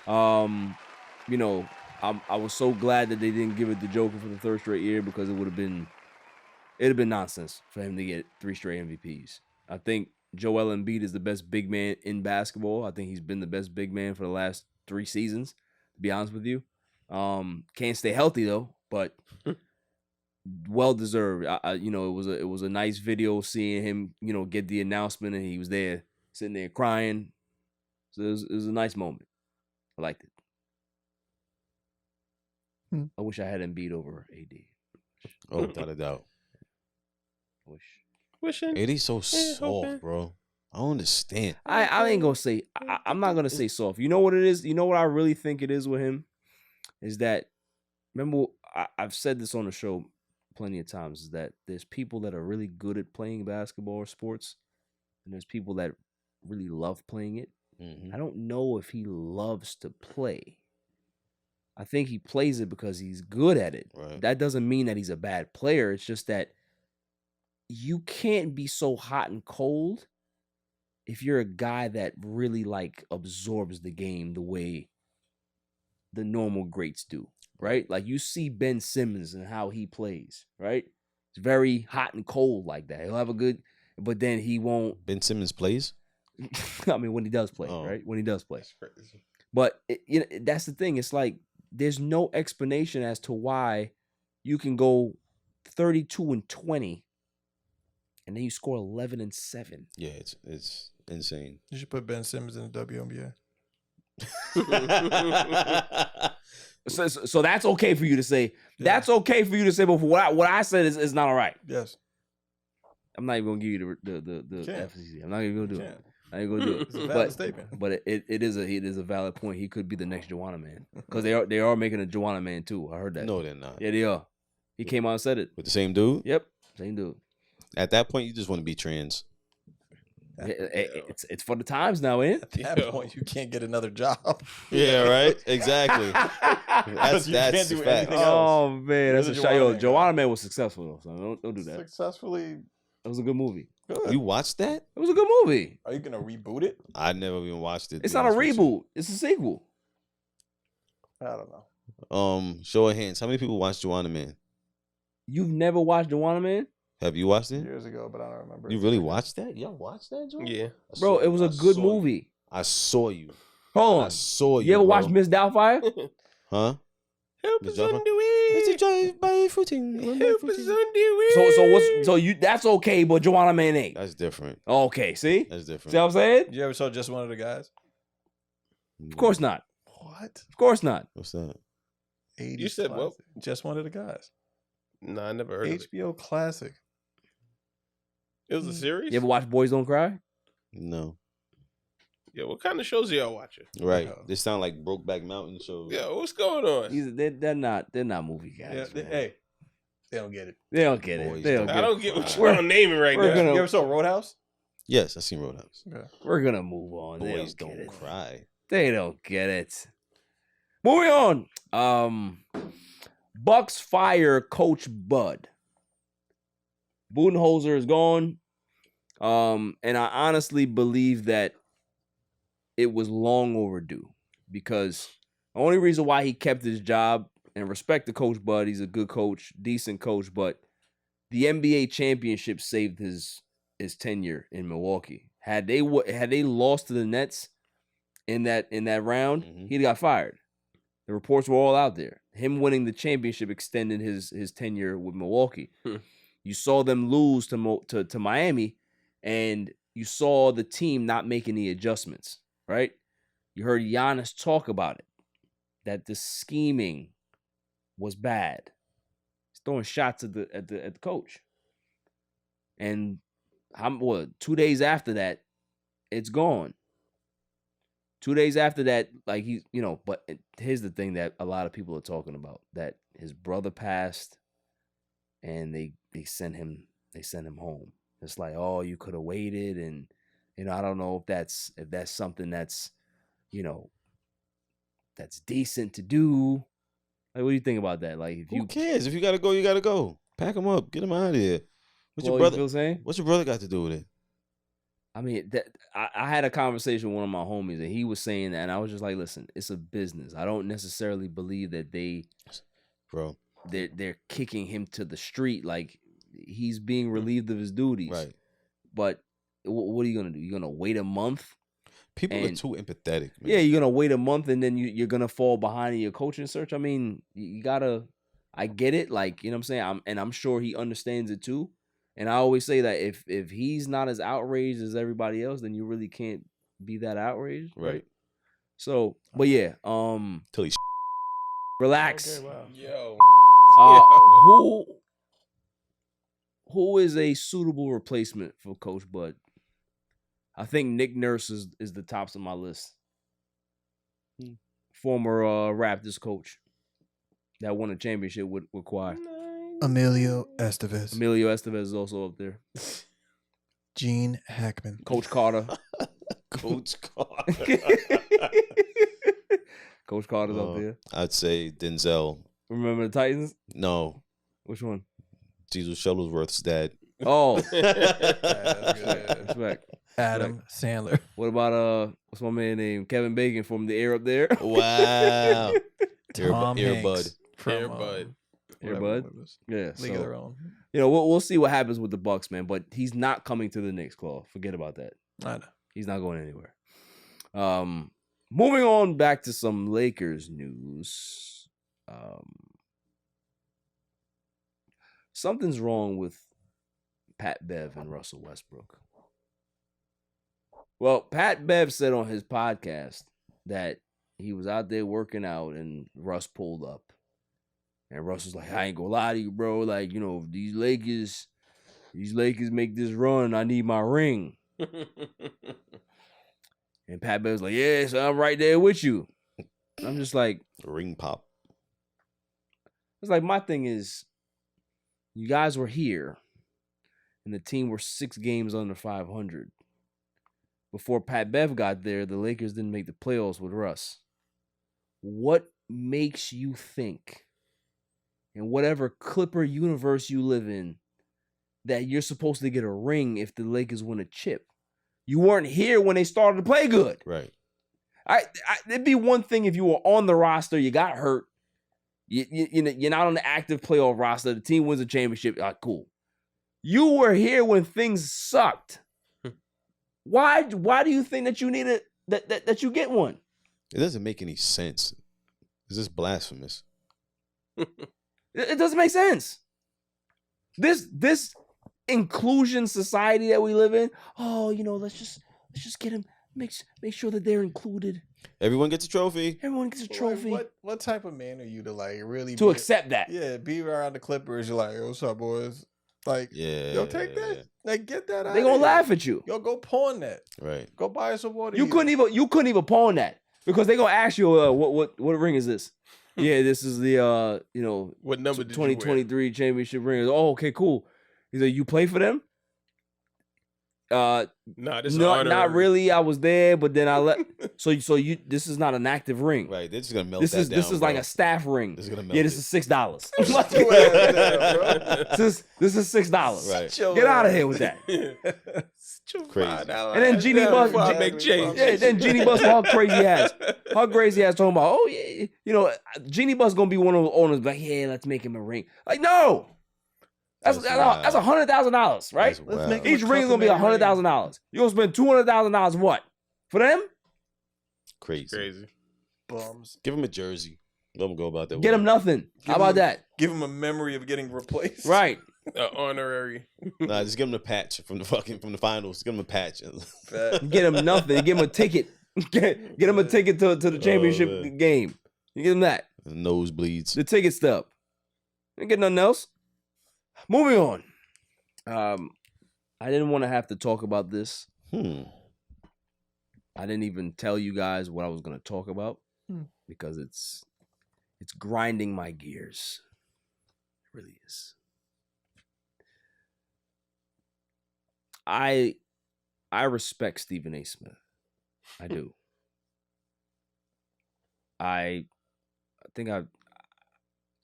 You know, I was so glad that they didn't give it to Joker for the third straight year because it'd have been nonsense for him to get 3 straight MVPs. I think Joel Embiid is the best big man in basketball. I think he's been the best big man for the last 3 seasons, to be honest with you. Can't stay healthy though, but well deserved. You know, it was a nice video seeing him, you know, get the announcement and he was there sitting there crying. So it was a nice moment. I liked it. I wish I had Embiid over AD. Oh, without a doubt. Wishing. AD's so soft, bro. I don't understand. I ain't gonna say. I'm not gonna say soft. You know what it is? You know what I really think it is with him? Is that, remember, I've said this on the show plenty of times, is that there's people that are really good at playing basketball or sports, and there's people that really love playing it. I don't know if he loves to play. I think he plays it because he's good at it. Right. That doesn't mean that he's a bad player. It's just that you can't be so hot and cold if you're a guy that really like absorbs the game the way the normal greats do, right? Like you see Ben Simmons and how he plays, right? It's very hot and cold like that. He'll have a good, but then he won't. Ben Simmons plays? I mean, when he does play, right? When he does play. But you know, that's the thing. It's like there's no explanation as to why you can go 32-20 and then you score 11-7. Yeah, it's insane. You should put Ben Simmons in the WNBA. So that's okay for you to say. Yeah. That's okay for you to say, but for what I said is not all right. Yes. I'm not even gonna give you the FCC. I'm not even gonna do it. I ain't gonna do it. It's a valid statement. But it is a valid point. He could be the next Joanna Man because they are making a Joanna Man too. I heard that. No, they're not. Yeah, they are. He came out and said it with the same dude. Yep, same dude. At that point, you just want to be trans. It's for the times now, man. At that point, you can't get another job. Yeah, right. Exactly. that's can't do fact. Oh man, that's a shot. Yo, Joanna Man was successful though, so don't do that. Successfully. It was a good movie. Good. You watched that? It was a good movie. Are you gonna reboot it? I never even watched it. It's not a reboot. It's a sequel. I don't know. Show of hands. How many people watched Joanna Man? You've never watched Joanna Man? Have you watched it? Years ago, but I don't remember. You really watched that? Y'all watched that, Joe? Yeah. Bro, it was a good movie. I saw you. Hold on. I saw you. You ever bro. watched Miss Doubtfire? Huh? Help us on the way. It's a drive-by footing. Help us on the way. So you that's okay, but Joanna Man ain't. That's different. Okay, see? That's different. See what I'm saying? You ever saw Just One of the Guys? Of course not. What? Of course not. What's that? 80s You said classic. what? Just One of the Guys. No, I never heard of it. HBO classic. It was a series? You ever watch Boys Don't Cry? No. Yeah, what kind of shows are y'all watching? Right. They sound like Brokeback Mountain shows. Yeah, what's going on? They're not movie guys. Yeah, hey, they don't get it. They don't get it. They don't get I don't get what you're naming right now. You ever saw Roadhouse? Yes, I seen Roadhouse. Yeah. We're gonna move on. Boys don't cry. They don't get it. Moving on. Bucks fire Coach Bud. Budenholzer is gone. And I honestly believe that it was long overdue because the only reason why he kept his job, and respect to Coach Bud, he's a good coach, decent coach, but the NBA championship saved his tenure in Milwaukee. Had they lost to the Nets in that round, he'd got fired. The reports were all out there. Him winning the championship extended his tenure with Milwaukee. You saw them lose to Miami, and you saw the team not making the adjustments, right? You heard Giannis talk about it, that the scheming was bad. He's throwing shots at the coach. And 2 days after that, it's gone. 2 days after that, like but here's the thing that a lot of people are talking about, that his brother passed and they sent him home. It's like, oh, you could have waited, and I don't know if that's something that's that's decent to do. Like, what do you think about that? Like, who cares? If you gotta go, you gotta go. Pack him up, get him out of here. What's your brother got to do with it? I mean, I had a conversation with one of my homies, and he was saying that, and I was just like, listen, it's a business. I don't necessarily believe that they're kicking him to the street. Like, he's being relieved of his duties. Right. But what are you gonna do? You're gonna wait a month? People are too empathetic, man. Yeah, you're gonna wait a month, and then you're gonna fall behind in your coaching search. I mean, you gotta. I get it. Like, you know what I'm saying? I'm sure he understands it too. And I always say that if he's not as outraged as everybody else, then you really can't be that outraged. Right. So, but yeah, till he relax. Okay, wow. Yo. Who is a suitable replacement for Coach Bud? I think Nick Nurse is the tops of my list. Former Raptors coach that won a championship with Kawhi. Emilio Estevez. Emilio Estevez is also up there. Gene Hackman. Coach Carter. Coach Carter. Coach Carter's up there. I'd say Denzel. Remember the Titans? No. Which one? Diesel Shuttlesworth's dad. Oh. Respect. Adam Sandler. What about what's my man name? Kevin Bacon from The Air Up There. Wow. Tom Airbud. Airbud. Airbud. Yeah. League of Their Own. We'll see what happens with the Bucks, man. But he's not coming to the Knicks, Claw. Forget about that. I know. He's not going anywhere. Moving on back to some Lakers news. Something's wrong with Pat Bev and Russell Westbrook. Well, Pat Bev said on his podcast that he was out there working out and Russ pulled up. And Russ was like, I ain't gonna lie to you, bro. Like, if these Lakers make this run, I need my ring. And Pat Bev was like, yeah, so I'm right there with you. I'm just like, ring pop. It's like, my thing is, you guys were here and the team were 6 games under 500. Before Pat Bev got there, the Lakers didn't make the playoffs with Russ. What makes you think, in whatever Clipper universe you live in, that you're supposed to get a ring if the Lakers win a chip? You weren't here when they started to play good. Right. It'd be one thing if you were on the roster, you got hurt, you're not on the active playoff roster, the team wins a championship, cool. You were here when things sucked. Why do you think that you need that you get one? It doesn't make any sense. It's just blasphemous. It doesn't make sense. This inclusion society that we live in. Oh, let's just get them. Make sure that they're included. Everyone gets a trophy. Everyone gets a trophy. What type of man are you to really accept that? Yeah, be around the Clippers. You're like, what's up, boys? Like, Yeah. yo, take that. Like, get that out. They gonna laugh at you. Yo, go pawn that. Right. Go buy us some water. You couldn't even pawn that because they gonna ask you, what ring is this? Yeah, this is the what number did you wear? 2023 championship ring. Oh, okay, cool. He's like, you play for them? Nah, this is not honorary. really. I was there, but then I let. So you this is not an active ring. Right. They're just gonna melt This that is down, this is bro. like a staff ring. This is gonna melt Yeah, this it. is $6. This This is $6. Right. Get out of here with that. Crazy. And then Jeannie Buss, make change. yeah, then Jeannie Buss, how crazy ass talking about, oh yeah, Jeannie Buss gonna be one of the owners, like, yeah, let's make him a ring. Like, no, that's $100,000, right? Let's make Each ring is gonna be $100,000. You gonna spend $200,000 what for them? Crazy. Bums. Give him a jersey. Let him go about that. Get him nothing. How about that? Give him a memory of getting replaced. Right. Honorary. Nah, just give him the patch from the finals. Give him a patch. Get him nothing. Give him a ticket. Get him a ticket to the championship game. You give him that. The nosebleeds. The ticket stub. Didn't get nothing else. Moving on. I didn't want to have to talk about this. I didn't even tell you guys what I was going to talk about because it's grinding my gears. It really is. I respect Stephen A. Smith. I do. I think I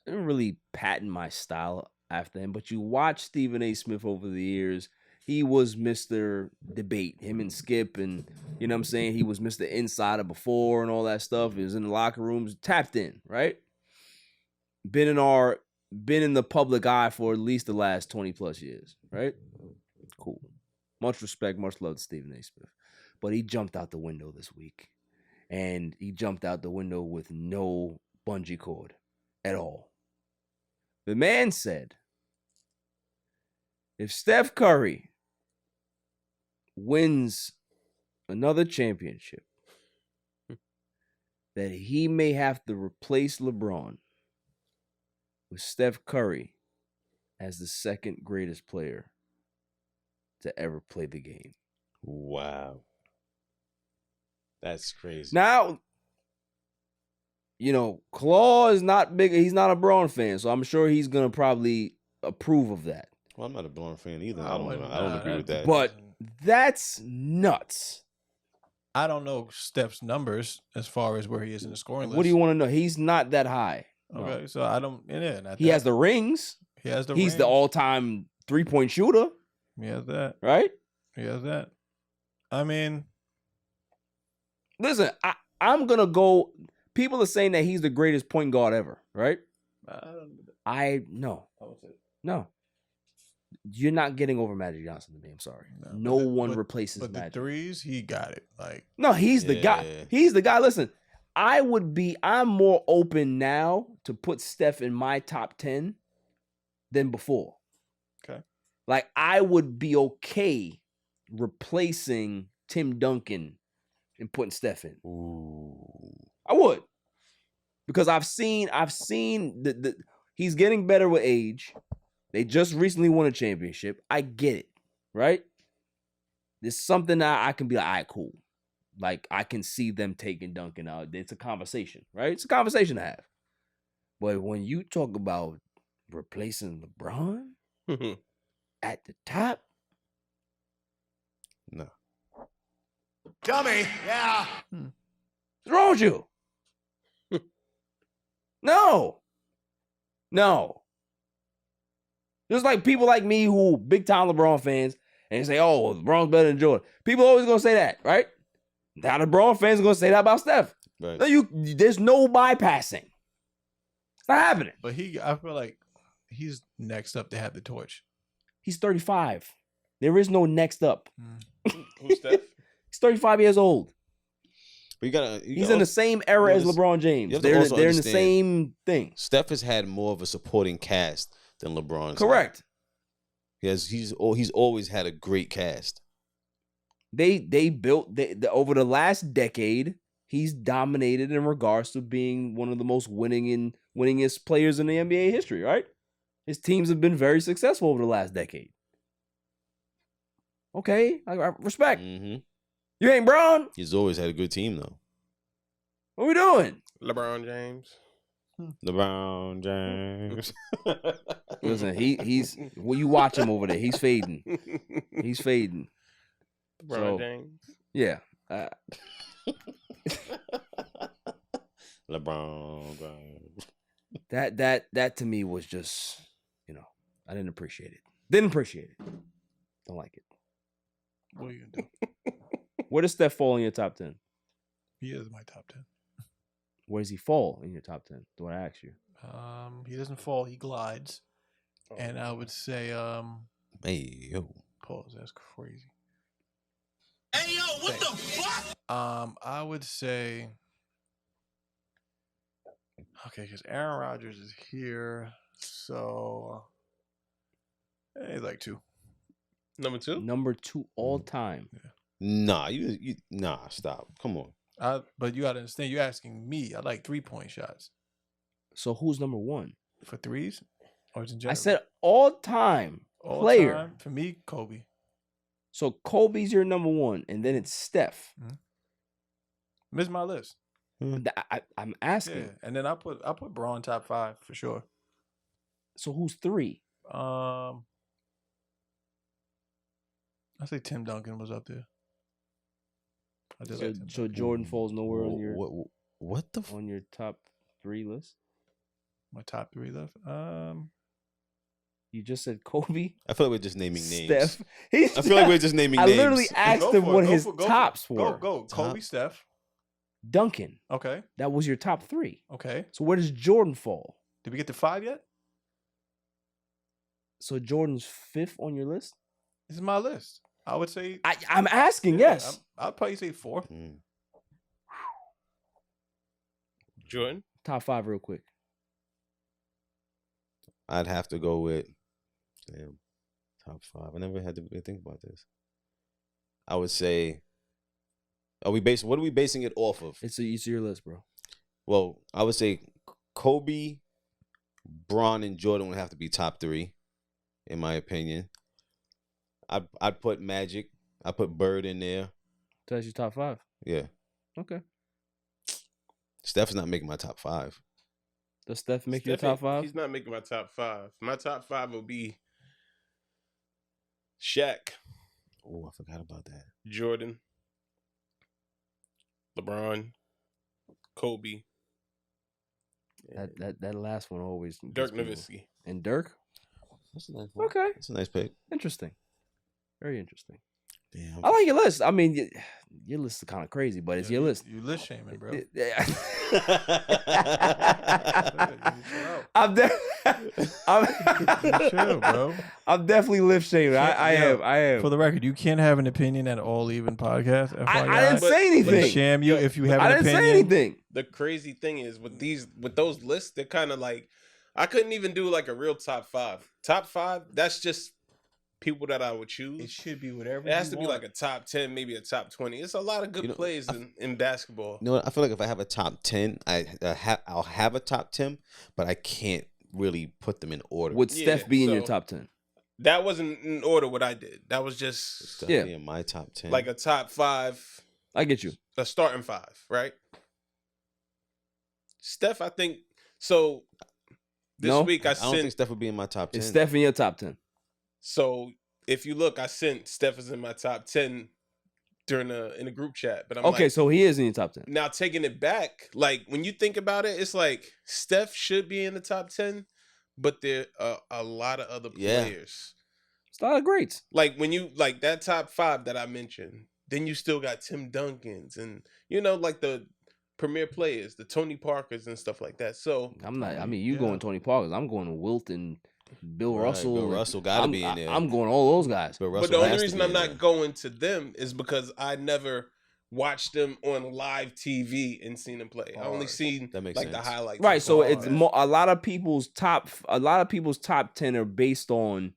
didn't really patent my style after him, but you watch Stephen A. Smith over the years. He was Mr. Debate, him and Skip, and you know what I'm saying? He was Mr. Insider before and all that stuff. He was in the locker rooms, tapped in, right? Been in the public eye for at least the last 20 plus years, right? Cool. Much respect, much love to Stephen A. Smith. But he jumped out the window this week. And he jumped out the window with no bungee cord at all. The man said, if Steph Curry wins another championship, that he may have to replace LeBron with Steph Curry as the second greatest player to ever play the game. Wow. That's crazy. Now, Claw is not big. He's not a Braun fan, so I'm sure he's going to probably approve of that. Well, I'm not a Braun fan either. I don't agree with that. But that's nuts. I don't know Steph's numbers as far as where he is in the scoring list. What do you want to know? He's not that high. Okay, so I don't. Yeah, not he that. has the rings. He has the. He's rings. the all-time 3-point shooter. He has that. Right? He has that. I mean, listen, I'm gonna go. People are saying that he's the greatest point guard ever, right? No. You're not getting over Magic Johnson to me. I'm sorry. No one replaces but Magic. The threes, he got it. Like, no, he's the guy. He's the guy. Listen, I'm more open now to put Steph in my top 10 than before. Okay. Like, I would be okay replacing Tim Duncan and putting Steph in. Ooh. I would. Because I've seen the he's getting better with age. They just recently won a championship. I get it, right? There's something that I can be like, all right, cool. Like, I can see them taking Duncan out. It's a conversation, right? It's a conversation to have. But when you talk about replacing LeBron at the top, no. Dummy, yeah. What's wrong with you? No. Just like people like me who big time LeBron fans and say, oh, LeBron's better than Jordan. People always gonna say that, right? Now the LeBron fans are gonna say that about Steph. Right. No, there's no bypassing. It's not happening. But I feel like he's next up to have the torch. He's 35. There is no next up. Who's Steph? He's 35 years old. But he's in the same era as LeBron James. They're in the same thing. Steph has had more of a supporting cast than LeBron's. Correct. He's always had a great cast. They built over the last decade. He's dominated in regards to being one of the most winningest players in the NBA history, right? His teams have been very successful over the last decade. Okay, I respect. Mm-hmm. You ain't Braun. He's always had a good team though. What we doing? LeBron James. LeBron James. Listen, he's well, you watch him over there. He's fading. He's fading. LeBron James. Yeah. LeBron James. That to me was just, I didn't appreciate it. Didn't appreciate it. Don't like it. What are you gonna do? Where does Steph fall in your top 10? He is my top 10. Where does he fall in your top 10? Do I ask you? He doesn't fall, he glides. And I would say Hey yo. pause, that's crazy. Hey, yo, what the fuck? I would say okay, because Aaron Rodgers is here, so he's like 2. Number 2? Number 2 all time. Yeah. Nah, you nah, stop. Come on. But you gotta understand, you're asking me. I like 3-point shots. So who's number 1? For threes? Or in general? I said all time all player. Time, for me, Kobe. So Kobe's your number 1, and then it's Steph. Missed my list. I'm asking. Yeah. And then I put Braun top 5 for sure. So who's 3? I say Tim Duncan was up there. I did So, like Tim so Duncan. Jordan falls nowhere on your what the on your top 3 list. My top 3 left. You just said Kobe. I feel like we're just naming names. Steph. I feel like we're just naming I names. literally asked him what his tops were. Go. Kobe, Steph. Duncan. Okay. That was your top 3. Okay. So where does Jordan fall? Did we get to 5 yet? So Jordan's 5th on your list? This is my list. I would say. I'm asking, yes. I'd probably say 4. Jordan? Top 5 real quick. I'd have to go with top 5. I never had to really think about this. I would say, what are we basing it off of? It's your list, bro. Well, I would say Kobe, Bron, and Jordan would have to be top 3, in my opinion. I'd put Magic. I put Bird in there. So that's your top 5? Yeah. Okay. Steph's not making my top 5. Does Steph make your top 5? He's not making my top 5. My top 5 will be Shaq. Oh, I forgot about that. Jordan. LeBron. Kobe. That last one always. Dirk Nowitzki. And Dirk? That's a nice one. Okay. That's a nice pick. Interesting. Very interesting. Damn. I like your list. I mean, your list is kind of crazy, but it's your list. You list shaming, bro. I'm chill, bro. I'm definitely lip shaming. I am. For the record, you can't have an opinion at All Even Podcast. I didn't say anything. But sham you if you have an I didn't opinion. say anything. The crazy thing is with those lists, they're kind of like, I couldn't even do like a real top 5. Top 5, that's just people that I would choose. It should be whatever. It has to be like a top 10, maybe a top 20. It's a lot of good plays in basketball. You know what? I feel like if I have a top 10, I'll have a top 10, but I can't really put them in order. Would Steph be in your top 10? That wasn't in order what I did. That was just in my top 10. like a top 5. I get you. A starting 5, right? Steph, I think so. This week I don't think Steph would be in my top 10. Is Steph in your top 10? So if you look, I sent Steph is in my top 10 in the group chat. But I'm Okay, like, so he is in your top 10. now taking it back, like when you think about it, it's like Steph should be in the top 10, but there are a lot of other players. It's a lot of greats. Like when you like that top 5 that I mentioned, then you still got Tim Duncans and like the premier players, the Tony Parkers and stuff like that. So I'm not. I mean, you going Tony Parkers. I'm going to Wilt and Bill Russell. Bill Russell gotta be in there. I'm going all those guys. But the only reason I'm not going to them is because I never watched them on live TV and seen them play. I only seen like the highlights. Right. So it's a lot of people's top 10 are based on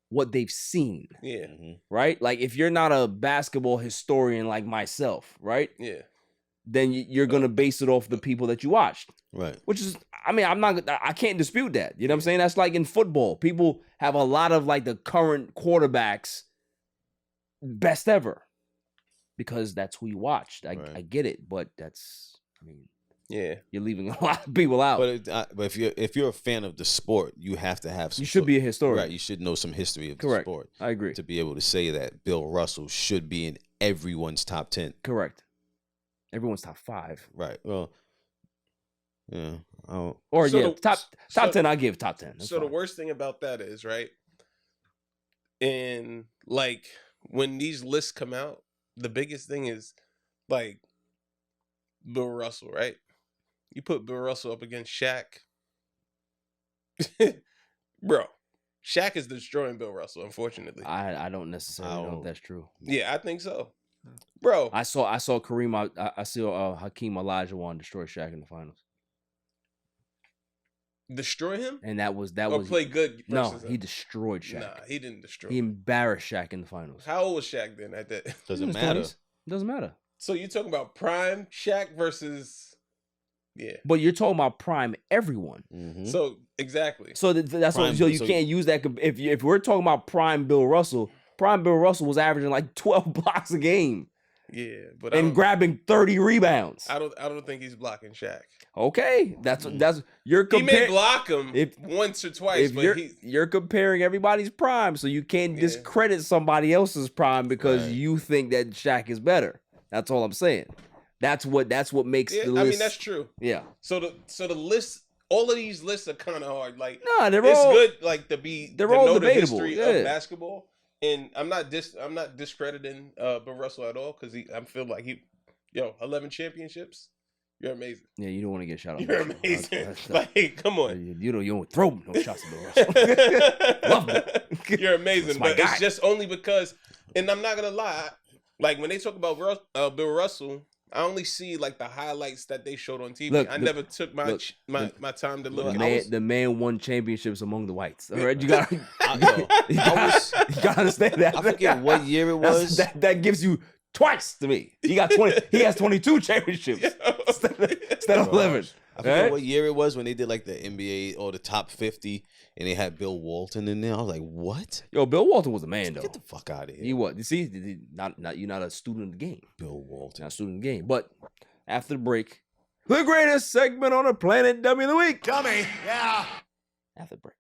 what they've seen. Yeah. Right. Like if you're not a basketball historian like myself, right? Yeah. then you're gonna base it off the people that you watched. Right. Which is, I mean, I can't dispute that. You know what I'm saying? That's like in football. People have a lot of like the current quarterbacks best ever because that's who you watched. I get it, but that's, I mean, yeah, you're leaving a lot of people out. But if you're a fan of the sport, you have to have some. You should be a historian. Right. You should know some history of Correct. the sport. I agree. To be able to say that Bill Russell should be in everyone's top 10. Correct. Everyone's top 5. Right. Well, yeah. Or so top 10. I give top 10. That's so fine. the worst thing about that is, right? And like when these lists come out, the biggest thing is like Bill Russell, right? You put Bill Russell up against Shaq. Bro, Shaq is destroying Bill Russell, unfortunately. I don't necessarily know if that's true. Yeah, I think so. Bro. I saw Kareem, I saw Hakeem Olajuwon destroy Shaq in the finals. Destroy him? And that was play good. No, he destroyed Shaq. Nah, he didn't destroy. He embarrassed Shaq in the finals. How old was Shaq then at that? Doesn't matter. Doesn't matter. So you're talking about prime Shaq versus, yeah. But you're talking about prime everyone. Mm-hmm. So exactly. So that's prime, what. So you can't use that. If we're talking about prime Bill Russell was averaging like 12 blocks a game. Yeah, but and grabbing 30 rebounds. I don't think he's blocking Shaq. Okay, that's you're comparing. He may block him once or twice, but you're comparing everybody's prime, so you can't discredit somebody else's prime because you think that Shaq is better. That's all I'm saying. That's what makes the list. I mean, that's true. Yeah. So the list, all of these lists are kind of hard. Like, no, it's good, like they're all know debatable. The history of basketball. And I'm not discrediting Bill Russell at all because I feel like 11 championships. You're amazing. Yeah, you don't want to get shot out. You're amazing. Like, come on. You don't throw no shots at Bill Russell. Love him. You're amazing, but guy. it's just only because. And I'm not gonna lie. Like when they talk about Bill Russell, I only see like the highlights that they showed on TV. I never took my time to look. The man won championships among the whites. All right, you gotta understand that. I forget what year it was. That gives you twice to me. He got 20. He has 22 championships instead of 11. I forget what year it was when they did like the NBA or the top 50, and they had Bill Walton in there. I was like, what? Yo, Bill Walton was a man though. Get the fuck out of here. He was. You see, you're not a student of the game. Bill Walton, not a student of the game. But after the break, the greatest segment on the planet, Dummy of the Week. Dummy, yeah. After the break.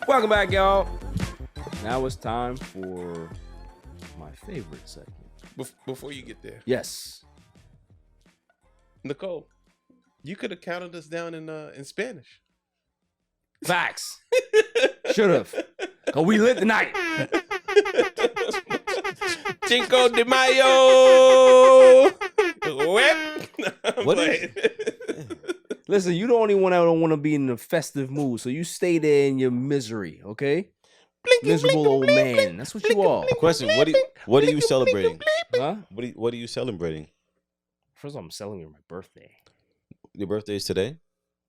Welcome back, y'all. Now it's time for my favorite segment. Before you get there, yes, Nicole, you could have counted us down in Spanish. Facts. Should have. Cause we lit tonight. Cinco de Mayo. What is? Listen, you the only one that don't want to be in the festive mood, so you stay there in your misery, okay? Miserable old man. That's what you are. Question: What are you celebrating? Huh? What are you celebrating? First of all, I'm celebrating my birthday. Your birthday is today?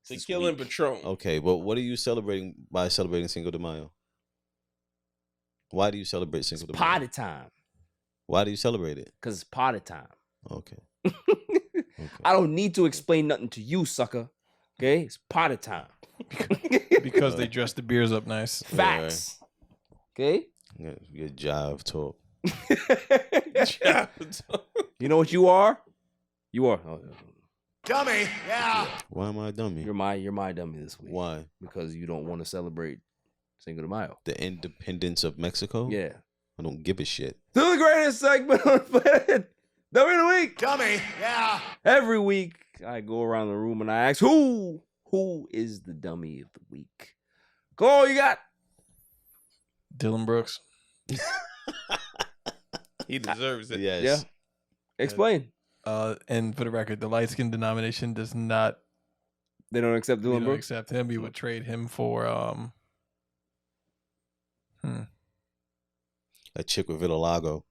Tequila and Patron. Okay, well, what are you celebrating by celebrating Cinco de Mayo? Why do you celebrate Cinco de Mayo? Party time. Why do you celebrate it? Because it's party time. Okay. I don't need to explain nothing to you, sucker. Okay? It's party time. Because they dress the beers up nice. Facts. Okay? Good jive talk. You know what you are? You are. Dummy, yeah. Why am I a dummy? You're my dummy this week. Why? Because you don't want to celebrate Cinco de Mayo. The independence of Mexico? Yeah. I don't give a shit. To the greatest segment on the planet, Dummy of the Week. Dummy, yeah. Every week, I go around the room and I ask, who is the dummy of the week? Cole, you got? Dylan Brooks. He deserves it. Yes. Yeah. Explain. And for the record, the light skin denomination does not. They don't accept Dylan Brooks? Accept him. We would trade him for A chick with vitiligo.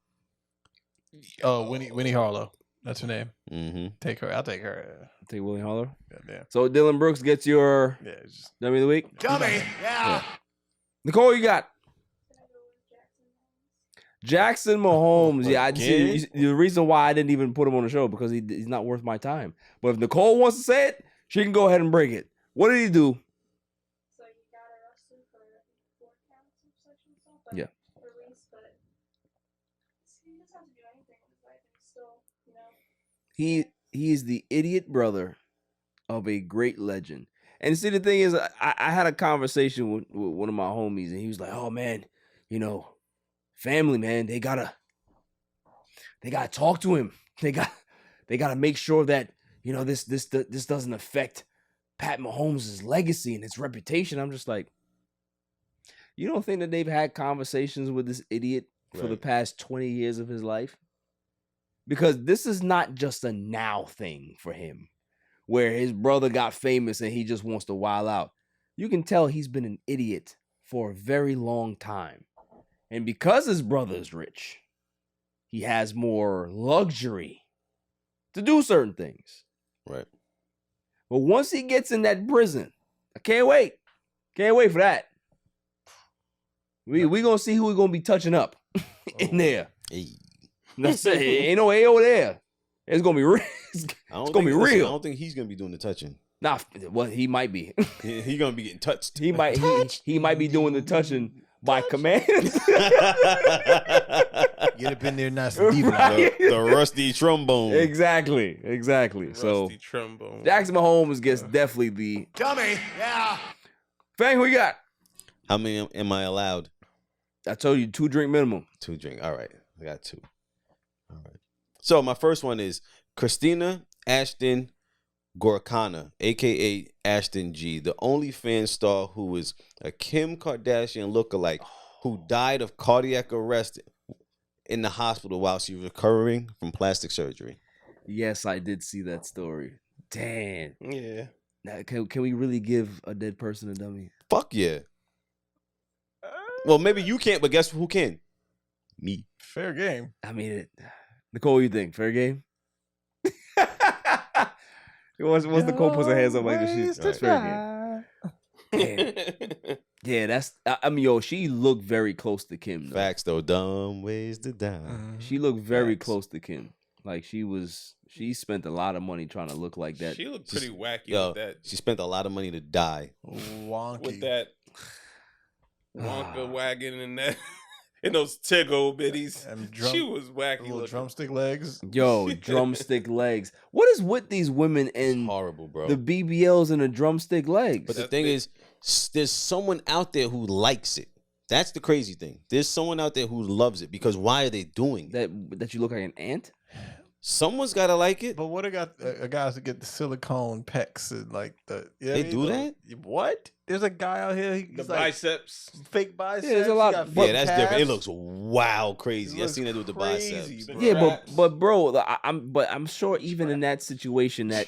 Oh, Winnie Harlow. That's her name. Mm-hmm. Take her. I'll take her. Take Willie Harlow. Yeah. So Dylan Brooks gets your dummy of the week. Dummy, yeah. Nicole, you got? Jackson Mahomes. Yeah, Again? the reason why I didn't even put him on the show because he's not worth my time. But if Nicole wants to say it, she can go ahead and break it. What did he do? So he got arrested for 4 counts of sexual assault, but Yeah. released. But he doesn't have to do anything in his life, and he's still, you know. He is the idiot brother of a great legend. And see, the thing is, I had a conversation with one of my homies, and he was like, "Oh man, you know, family, man, they gotta talk to him. They gotta make sure that, you know, this doesn't affect Pat Mahomes' legacy and his reputation." I'm just like, you don't think that they've had conversations with this idiot for the past 20 years of his life? Because this is not just a now thing for him, where his brother got famous and he just wants to wild out. You can tell he's been an idiot for a very long time. And because his brother is rich, he has more luxury to do certain things. Right. But once he gets in that prison, I can't wait. Can't wait for that. We gonna see who we gonna be touching up in there. Hey. That's it. Ain't no A over there. It's gonna be real. It's gonna be real. I don't think he's gonna be doing the touching. Nah, well, he might be. He's gonna be getting touched. He might. He might be doing the touching by command. Get up in there, nice and deep. The rusty trombone. Exactly. So Rusty trombone. Jackson Mahomes gets definitely the Dummy, yeah. Fang. Who you got? How many am I allowed? I told you 2 drink minimum. 2 drink. All right, I got 2. All right. So my first one is Christina Ashton Gorkana, aka Ashton G, the OnlyFans star who is a Kim Kardashian lookalike who died of cardiac arrest in the hospital while she was recovering from plastic surgery. Yes, I did see that story. Damn. Yeah. Now, can we really give a dead person a dummy? Fuck yeah. Well, maybe you can't, but guess who can? Me. Fair game. I mean, Nicole, what you think? Fair game? Once Nicole puts her hands up like this, she's fair game. Damn. Yeah, that's. I mean, yo, she looked very close to Kim. Though. Facts though, dumb ways to die. She looked very close to Kim. Like she spent a lot of money trying to look like that. She looked pretty wacky Yo, with that. she spent a lot of money to die. Wonky. With that Wonka wagon and that. And those Tiggo bitties. She was wacky little looking. drumstick legs. Yo, drumstick legs. What is with these women and horrible, bro? The BBLs and the drumstick legs. But the thing is, there's someone out there who likes it. That's the crazy thing. There's someone out there who loves it because why are they doing it? That you look like an ant? Someone's gotta like it. But what got guys that get the silicone pecs and like the They do that? What? There's a guy out here. He's The like biceps. fake biceps. there's a lot. He got Yeah, fake that's different. It calves. looks wild crazy. I looks seen it with the crazy, biceps. bro. Yeah, but bro, I'm sure even in that situation that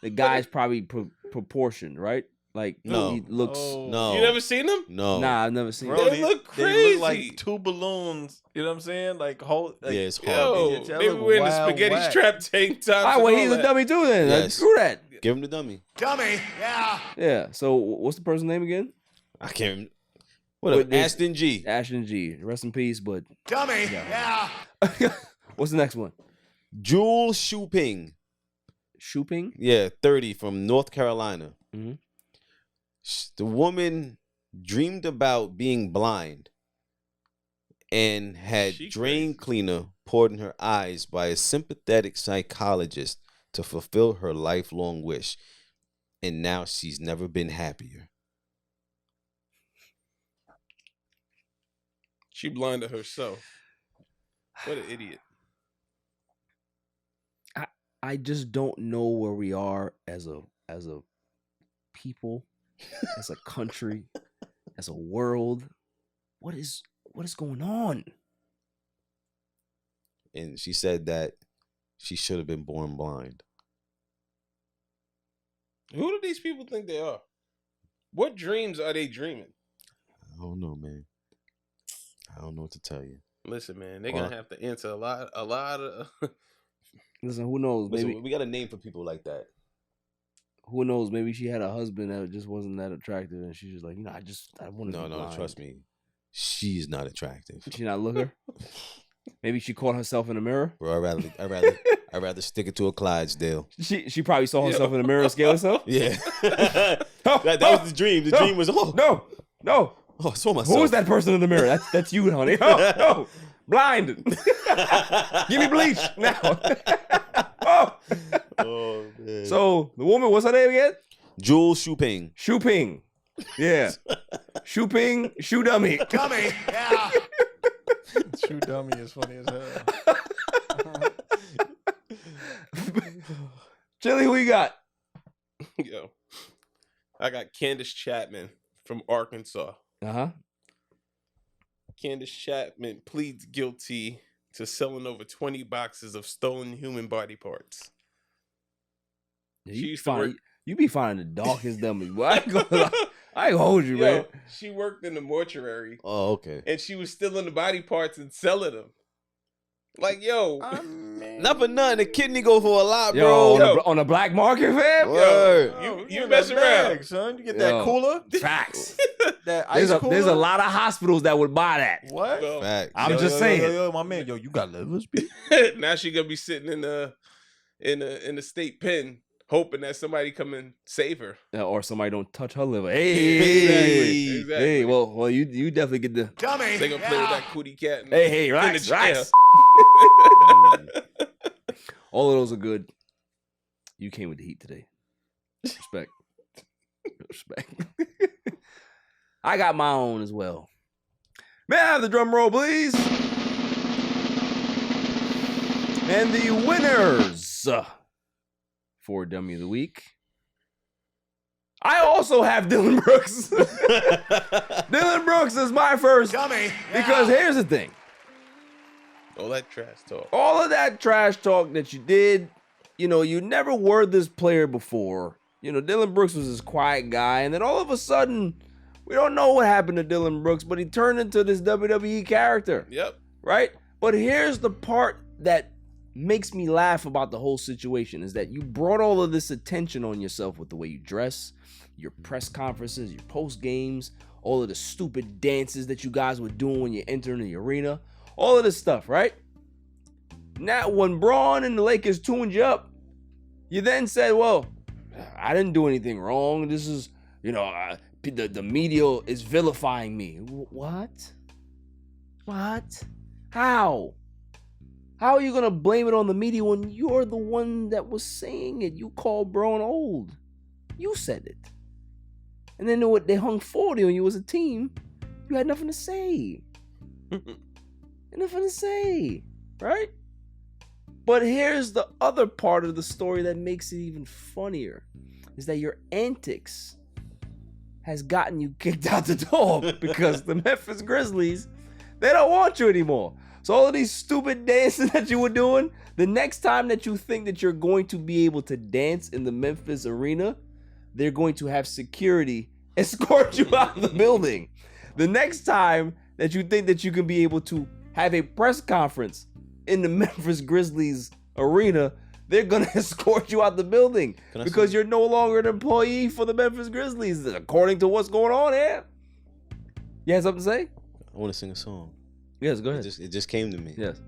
the guy's probably proportioned, right? Like No. he looks. No, You never seen them? no. Nah, I've never seen. Bro, That. They look They crazy. look like 2 balloons. You know what I'm saying? Like whole. Like, Yeah, it's Yo, horrible. they were wearing the spaghetti strap tank tops. All right, well, he's a dummy too then. Yes. Screw that. Give him the dummy. Dummy, yeah. Yeah. So what's the person's name again? I can't. What? Wait, Ashton G. Ashton G. Rest in peace. But Dummy, yeah. what's the next one? Jewel Shooping. Shooping? Yeah, 30 from North Carolina. Mm-hmm. The woman dreamed about being blind and had drain cleaner poured in her eyes by a sympathetic psychologist to fulfill her lifelong wish. And now she's never been happier. She blinded herself. What an idiot. I just don't know where we are as a people, as a country, as a world. What is going on? And she said that she should have been born blind. Who do these people think they are? What dreams are they dreaming? I don't know, man. I don't know what to tell you. Listen, man, they're gonna have to answer a lot of. Listen, who knows? Listen, Maybe we got a name for people like that. who knows? Maybe she had a husband that just wasn't that attractive, and she's just like, I want to. No, trust me. she's not attractive. She not looker. Maybe she caught herself in the mirror. Bro, I'd rather stick it to a Clydesdale. She probably saw herself in the mirror and scared herself. Yeah. that was the dream. The dream was no. Oh, I saw myself. Who is that person in the mirror? That's you, honey. No. Blind. Give me bleach now. Oh man. So the woman, what's her name again? Jules Shuping. Shuping. Yeah. Shuping, shoe dummy. Dummy. Yeah. Shoe dummy is funny as hell. Chili, who you got? Yo, I got Candace Chapman from Arkansas. Uh-huh. Candace Chapman pleads guilty to selling over 20 boxes of stolen human body parts. You be finding the darkest dummy. Well, I ain't gonna hold you, man. She worked in the mortuary. Oh, okay. And she was stealing the body parts and selling them. Like, yo. Not for nothing. The kidney go for a lot, Yo, bro. on the black market, fam? Word. You mess around. Son. You get that cooler? Facts. That ice cooler? There's a lot of hospitals that would buy that. What? Facts. I'm just saying. Yo, my man. Yo, you got livers, B? Now she gonna be sitting in the state pen, hoping that somebody come and save her. Or somebody don't touch her liver. Hey, Exactly. hey. Well, you definitely get the Dummy. They gonna play with that cootie cat. And Hey, in relax, the jail. relax. All of those are good. You came with the heat today. Respect. Respect. I got my own as well. May I have the drum roll, please? And the winners for Dummy of the Week. I also have Dylan Brooks. Dylan Brooks is my first Dummy. because here's the thing. All that trash talk. All of that trash talk that you did, you never were this player before. Dylan Brooks was this quiet guy, and then all of a sudden, we don't know what happened to Dylan Brooks, but he turned into this WWE character. Yep. Right? But here's the part that makes me laugh about the whole situation is that you brought all of this attention on yourself with the way you dress, your press conferences, your post games, all of the stupid dances that you guys were doing when you entered the arena, all of this stuff, right? Now, when Braun and the Lakers tuned you up, you then said, well, I didn't do anything wrong. This is, the media is vilifying me. What? How? How are you going to blame it on the media when you're the one that was saying it? You called Braun old. You said it. And then they hung 40 on you as a team. You had nothing to say. Nothing to say, right? But here's the other part of the story that makes it even funnier, is that your antics has gotten you kicked out the door because the Memphis Grizzlies, they don't want you anymore. So all of these stupid dances that you were doing, the next time that you think that you're going to be able to dance in the Memphis arena, they're going to have security escort you out of the building. The next time that you think that you can be able to have a press conference in the Memphis Grizzlies arena, they're going to escort you out the building because you're no longer an employee for the Memphis Grizzlies, according to what's going on here. You have something to say? I want to sing a song. Yes, go ahead. It just came to me. Yes.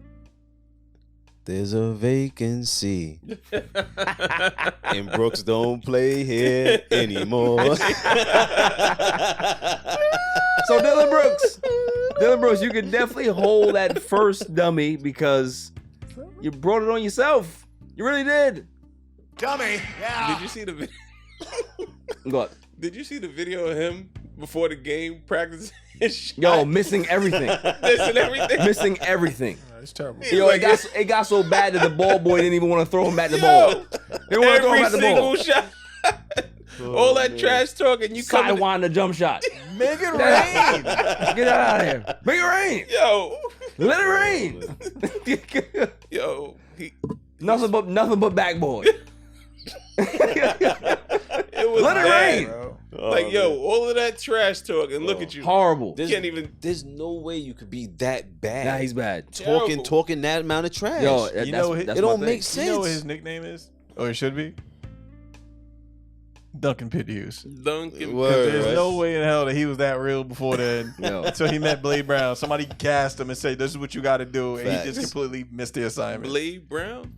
There's a vacancy. And Brooks don't play here anymore. So Dylan Brooks, you can definitely hold that first dummy because you brought it on yourself. You really did. Dummy. Yeah. Did you see the video? What? Did you see the video of him before the game practicing? Yo, missing everything. Missing everything. It's terrible. Yo, it got so bad that the ball boy didn't even want to throw him back the ball. They want to throw him back the ball. Shot. All that trash talk and you sidewind the jump shot. Make it rain. Get out of here. Make it rain. Yo. Let it rain. Yo. Nothing but backboard. It was Let it rain. Bro. Like, yo, all of that trash talk and look at you. Horrible. There's no way you could be that bad. Nah, he's bad. Talking that amount of trash. Yo, it don't make sense. You know what his nickname is? Or it should be? Duncan Pidgeys. Duncan. There's no way in hell that he was that real before then. Until he met Blade Brown. Somebody gassed him and said, "This is what you got to do," and he just completely missed the assignment. Blade Brown,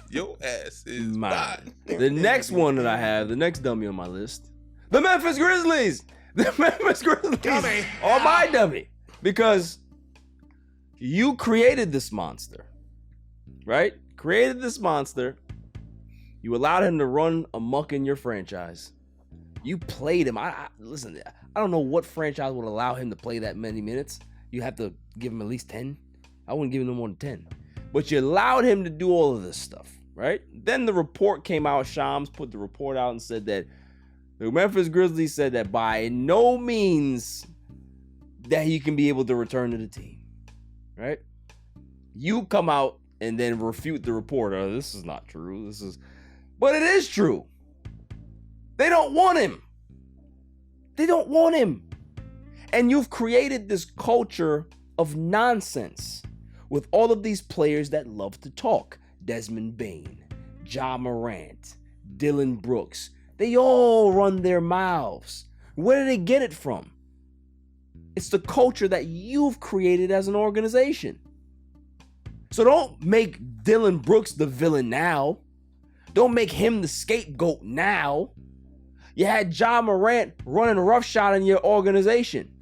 your ass is mine. The next one that I have, the next dummy on my list, the Memphis Grizzlies. The Memphis Grizzlies are my dummy because you created this monster, right? Created this monster. You allowed him to run amok in your franchise. You played him. Listen, I don't know what franchise would allow him to play that many minutes. You have to give him at least 10. I wouldn't give him no more than 10. But you allowed him to do all of this stuff, right? Then the report came out. Shams put the report out and said that the Memphis Grizzlies said that by no means that he can be able to return to the team, right? You come out and then refute the report. Oh, this is not true. But it is true. They don't want him. They don't want him. And you've created this culture of nonsense with all of these players that love to talk. Desmond Bane, Ja Morant, Dylan Brooks. They all run their mouths. Where do they get it from? It's the culture that you've created as an organization. So don't make Dylan Brooks the villain now. Don't make him the scapegoat now. You had Ja Morant running roughshod in your organization.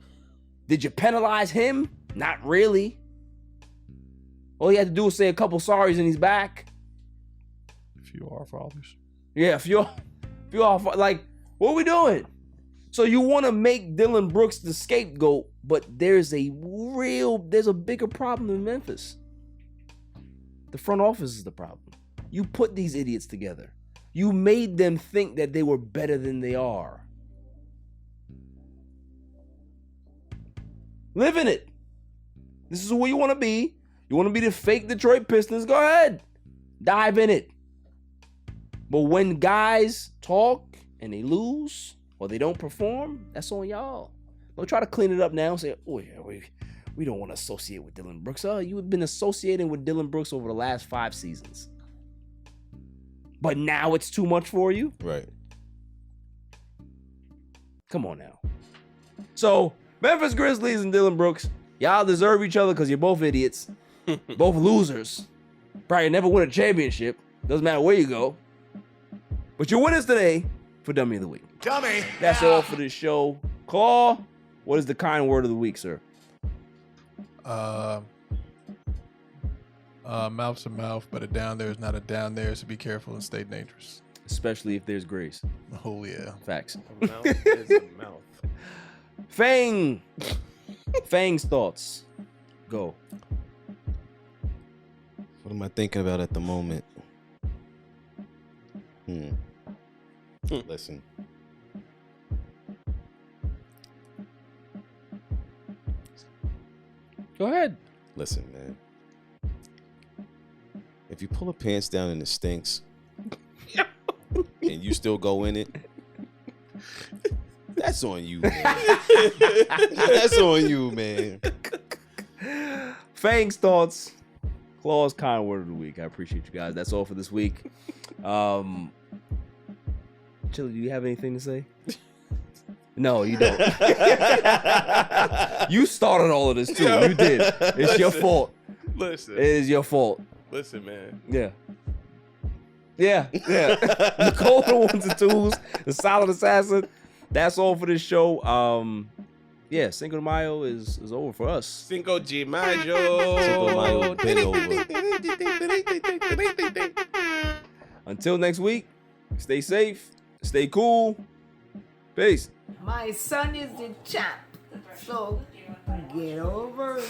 Did you penalize him? Not really. All he had to do was say a couple sorries and he's back. If you are fathers. Yeah, if you are like, what are we doing? So you want to make Dylan Brooks the scapegoat, but there's a bigger problem in Memphis. The front office is the problem. You put these idiots together. You made them think that they were better than they are. Live in it. This is who you want to be. You want to be the fake Detroit Pistons? Go ahead. Dive in it. But when guys talk and they lose or they don't perform, that's on y'all. Don't try to clean it up now and say, oh yeah, we don't want to associate with Dylan Brooks. Oh, you've been associating with Dylan Brooks over the last 5 seasons. But now it's too much for you? Right. Come on now. So, Memphis Grizzlies and Dylan Brooks, y'all deserve each other because you're both idiots. Both losers. Probably never win a championship. Doesn't matter where you go. But you're winners today for Dummy of the Week. Dummy! That's all for this show. Claw, what is the kind word of the week, sir? Mouth's a mouth, but a down there is not a down there, so be careful and stay dangerous. Especially if there's grace. Oh, yeah. Facts. A mouth is a mouth. Fang's thoughts. Go. What am I thinking about at the moment? Listen. Go ahead. Listen, man. If you pull a pants down and it stinks, and you still go in it, that's on you, man. That's on you, man. Fang's thoughts. Claw's kind word of the week. I appreciate you guys. That's all for this week. Chili, do you have anything to say? No, you don't. You started all of this too. You did. It's your fault. Listen. It is your fault. Listen, man. Yeah. The golden ones and twos, the solid assassin. That's all for this show. Cinco de Mayo is over for us. Cinco de Mayo. Cinco de Mayo been over. Until next week, stay safe, stay cool. Peace. My son is the champ, so get over it.